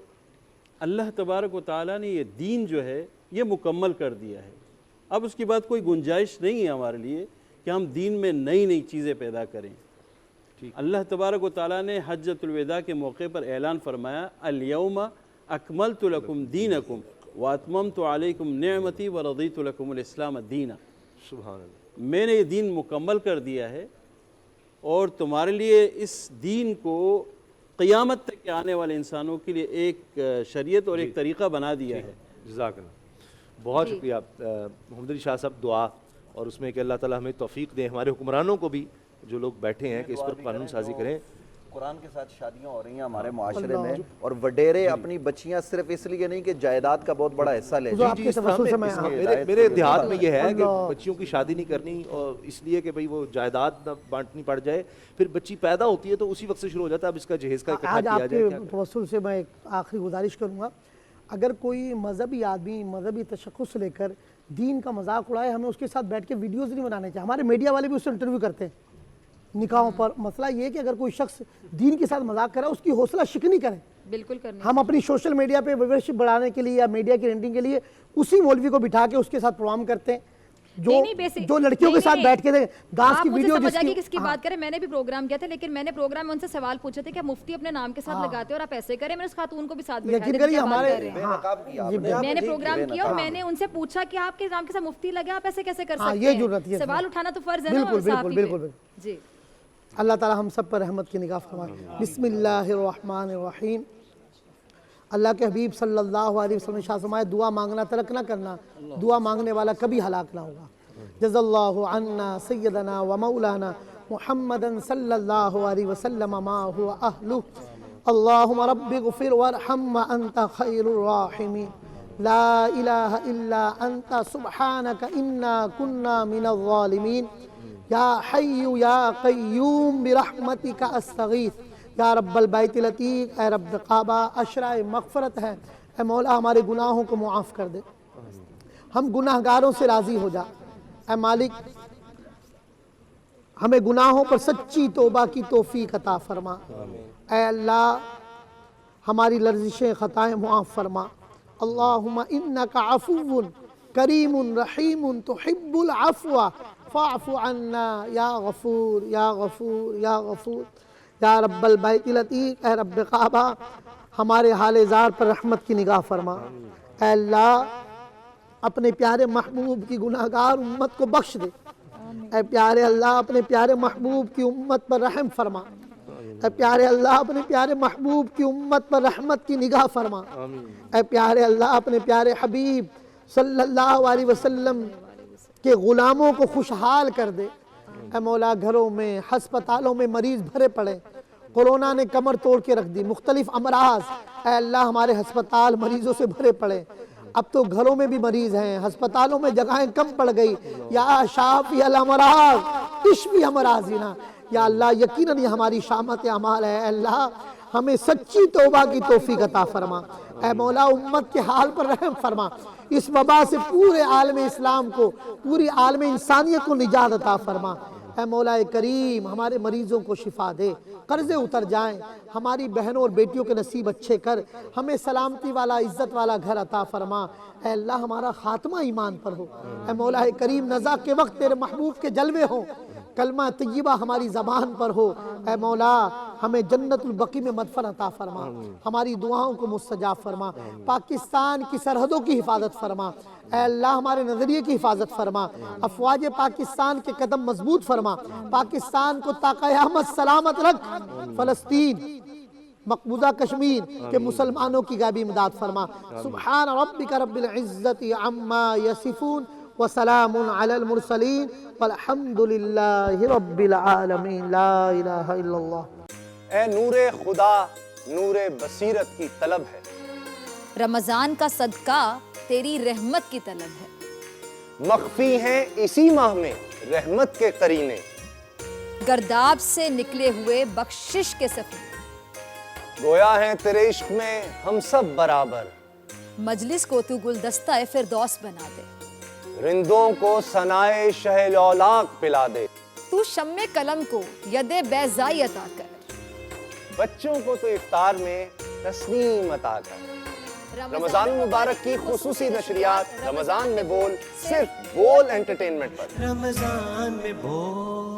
اللہ تبارک و تعالیٰ نے یہ دین جو ہے یہ مکمل کر دیا ہے. اب اس کے بعد کوئی گنجائش نہیں ہے ہمارے لیے کہ ہم دین میں نئی چیزیں پیدا کریں. اللہ تبارک و تعالیٰ نے حجۃ الوداع کے موقع پر اعلان فرمایا الیوم اکملت لکم دینکم واتممت علیکم نعمتی ورضیت لکم الاسلام دینا. سبحان اللہ. میں نے یہ دین مکمل کر دیا ہے اور تمہارے لیے اس دین کو قیامت تک کے آنے والے انسانوں کے لیے ایک شریعت اور ایک طریقہ بنا دیا ہے. جزاک اللہ. بہت شکریہ محمد علی شاہ صاحب. دعا اور اس میں کہ اللہ تعالیٰ ہمیں توفیق دیں، ہمارے حکمرانوں کو بھی جو لوگ بیٹھے ہیں کہ اس پر قانون سازی کریں. قرآن کے ساتھ شادیاں ہو رہی ہیں ہمارے معاشرے میں اور وڈیرے اپنی بچیاں صرف اس لیے نہیں کہ جائیداد کا بہت بڑا حصہ لے آپ کے توسل سے میں میرے دیہات میں یہ ہے کہ بچیوں کی شادی نہیں کرنی اور اس لیے کہ بھئی وہ جائیداد نہ بانٹنی پڑ جائے، پھر بچی پیدا ہوتی ہے تو اسی وقت سے شروع ہو جاتا ہے اب اس کا جہیز کا اکٹھا آج کیا آپ جائے. کے توسل سے میں ایک آخری گزارش کروں گا، اگر کوئی مذہبی آدمی مذہبی تشخص لے کر دین کا مذاق اڑائے، ہمیں اس کے ساتھ بیٹھ کے ویڈیوز نہیں بنانے چاہیے. ہمارے میڈیا والے بھی اس سے انٹرویو کرتے ہیں نکاحوں پر. مسئلہ یہ ہے کہ اگر کوئی شخص دین کے ساتھ مذاق کرے اس کی حوصلہ شکنی کرے. بالکل کرنا. ہم اپنی سوشل میڈیا پہ ویورشپ بڑھانے کے لیے یا میڈیا کی رینٹنگ کے لیے اسی مولوی کو بٹھا کے اس کے ساتھ پروگرام کرتے ہیں جو لڑکیوں کے ساتھ بیٹھ کے ڈانس کی ویڈیو کس کی بات کریں. میں نے بھی پروگرام کیا تھا لیکن میں نے پروگرام میں ان سے سوال پوچھے تھے کہ مفتی اپنے نام کے ساتھ لگاتے اور آپ ایسے کریں. میں نے اس خاتون کو بھی ساتھ بٹھایا. میں نے پروگرام کیا اور میں نے ان سے پوچھا کہ آپ کے نام کے ساتھ مفتی لگے، آپ ایسے کیسے کر سکتے ہیں؟ سوال اٹھانا تو فرض ہے نا. بالکل بالکل. جی اللہ تعالی ہم سب پر رحمت کی نگاہ فرمائے. بسم اللہ الرحمن الرحیم. اللہ کے حبیب صلی اللہ علیہ وسلم نے ارشاد فرمایا دعا مانگنا ترک نہ کرنا، دعا مانگنے والا کبھی ہلاک نہ ہوگا. جزا اللہ عنا سیدنا و مولانا محمد صلی اللہ علیہ وسلم ما هو اہلہ. اللہم رب اغفر وارحم وانت خیر الراحمین. لا الہ الا انت سبحانک انا کنا من الظالمین. یا حی یا قیوم برحمتک استغیث. یا رب البیت العتیق، اے رب کعبہ اشرا مغفرت ہے، اے مولا ہمارے گناہوں کو معاف کر دے، ہم گناہگاروں سے راضی ہو جا. اے مالک ہمیں گناہوں پر سچی توبہ کی توفیق عطا فرما. اے اللہ ہماری لرزشیں خطائیں معاف فرما. اللہم انکا عفو کریم رحیم تحب العفو فاعف عنا یا غفور یا غفور یا غفور. یا رب البیت العتیق، اے رب کعبہ ہمارے حال زار پر رحمت کی نگاہ فرما. اے اللہ اپنے پیارے محبوب کی گناہگار امت کو بخش دے. اے پیارے اللہ اپنے پیارے محبوب کی امت پر رحم فرما. اے پیارے اللہ اپنے پیارے محبوب کی امت پر رحمت کی نگاہ فرما. اے پیارے اللہ اپنے پیارے حبیب صلی اللہ علیہ وسلم کے غلاموں کو خوشحال کر دے. اے مولا گھروں میں ہسپتالوں میں مریض بھرے پڑے، کورونا نے کمر توڑ کے رکھ دی، مختلف امراض. اے اللہ ہمارے ہسپتال مریضوں سے بھرے پڑے. اب تو گھروں میں بھی مریض ہیں، ہسپتالوں میں جگہیں کم پڑ گئی. یا شافی الامراض اشفی امراضنا. یا اللہ یقیناً یہ ہماری شامت اعمال ہے. اے اللہ ہمیں سچی توبہ کی توفیق عطا فرما. اے مولا امت کے حال پر رحم فرما. اس وبا سے پورے عالم اسلام کو، پوری عالم انسانیت کو نجات عطا فرما. اے مولا کریم ہمارے مریضوں کو شفا دے، قرضے اتر جائیں، ہماری بہنوں اور بیٹیوں کے نصیب اچھے کر، ہمیں سلامتی والا عزت والا گھر عطا فرما. اے اللہ ہمارا خاتمہ ایمان پر ہو. اے مولا کریم نزا کے وقت تیرے محبوب کے جلوے ہوں، کلمہ طیبہ ہماری زبان پر ہو. اے مولا ہمیں جنت البقیع میں مدفن عطا فرما. ہماری دعاؤں کو مستجاب فرما. پاکستان کی سرحدوں کی حفاظت فرما. اے اللہ ہمارے نظریے کی حفاظت فرما. افواج پاکستان کے قدم مضبوط فرما. پاکستان کو تا قیامت سلامت رکھ. فلسطین، مقبوضہ کشمیر کے مسلمانوں کی غیبی امداد فرما. سبحان ربک رب العزت عما یصفون وسلام علی المرسلین والحمد للہ رب العالمین. لا الہ الا اللہ. اے نور خدا، نور بصیرت کی طلب ہے. رمضان کا صدقہ تیری رحمت کی طلب ہے. مخفی ہیں اسی ماہ میں رحمت کے قرینے. گرداب سے نکلے ہوئے بخشش کے سفیر. گویا ہیں تیرے عشق میں ہم سب برابر. مجلس کو تو گلدستہ فردوس بنا دے. رندوں کو ثنائے شہ لولاک پلا دے. تو شم قلم کو ید بیضائی عطا کر. بچوں کو تو افطار میں تسنیم عطا کر. رمضان مبارک کی خصوصی نشریات رمضان میں بول، صرف بول انٹرٹینمنٹ پر. رمضان میں بول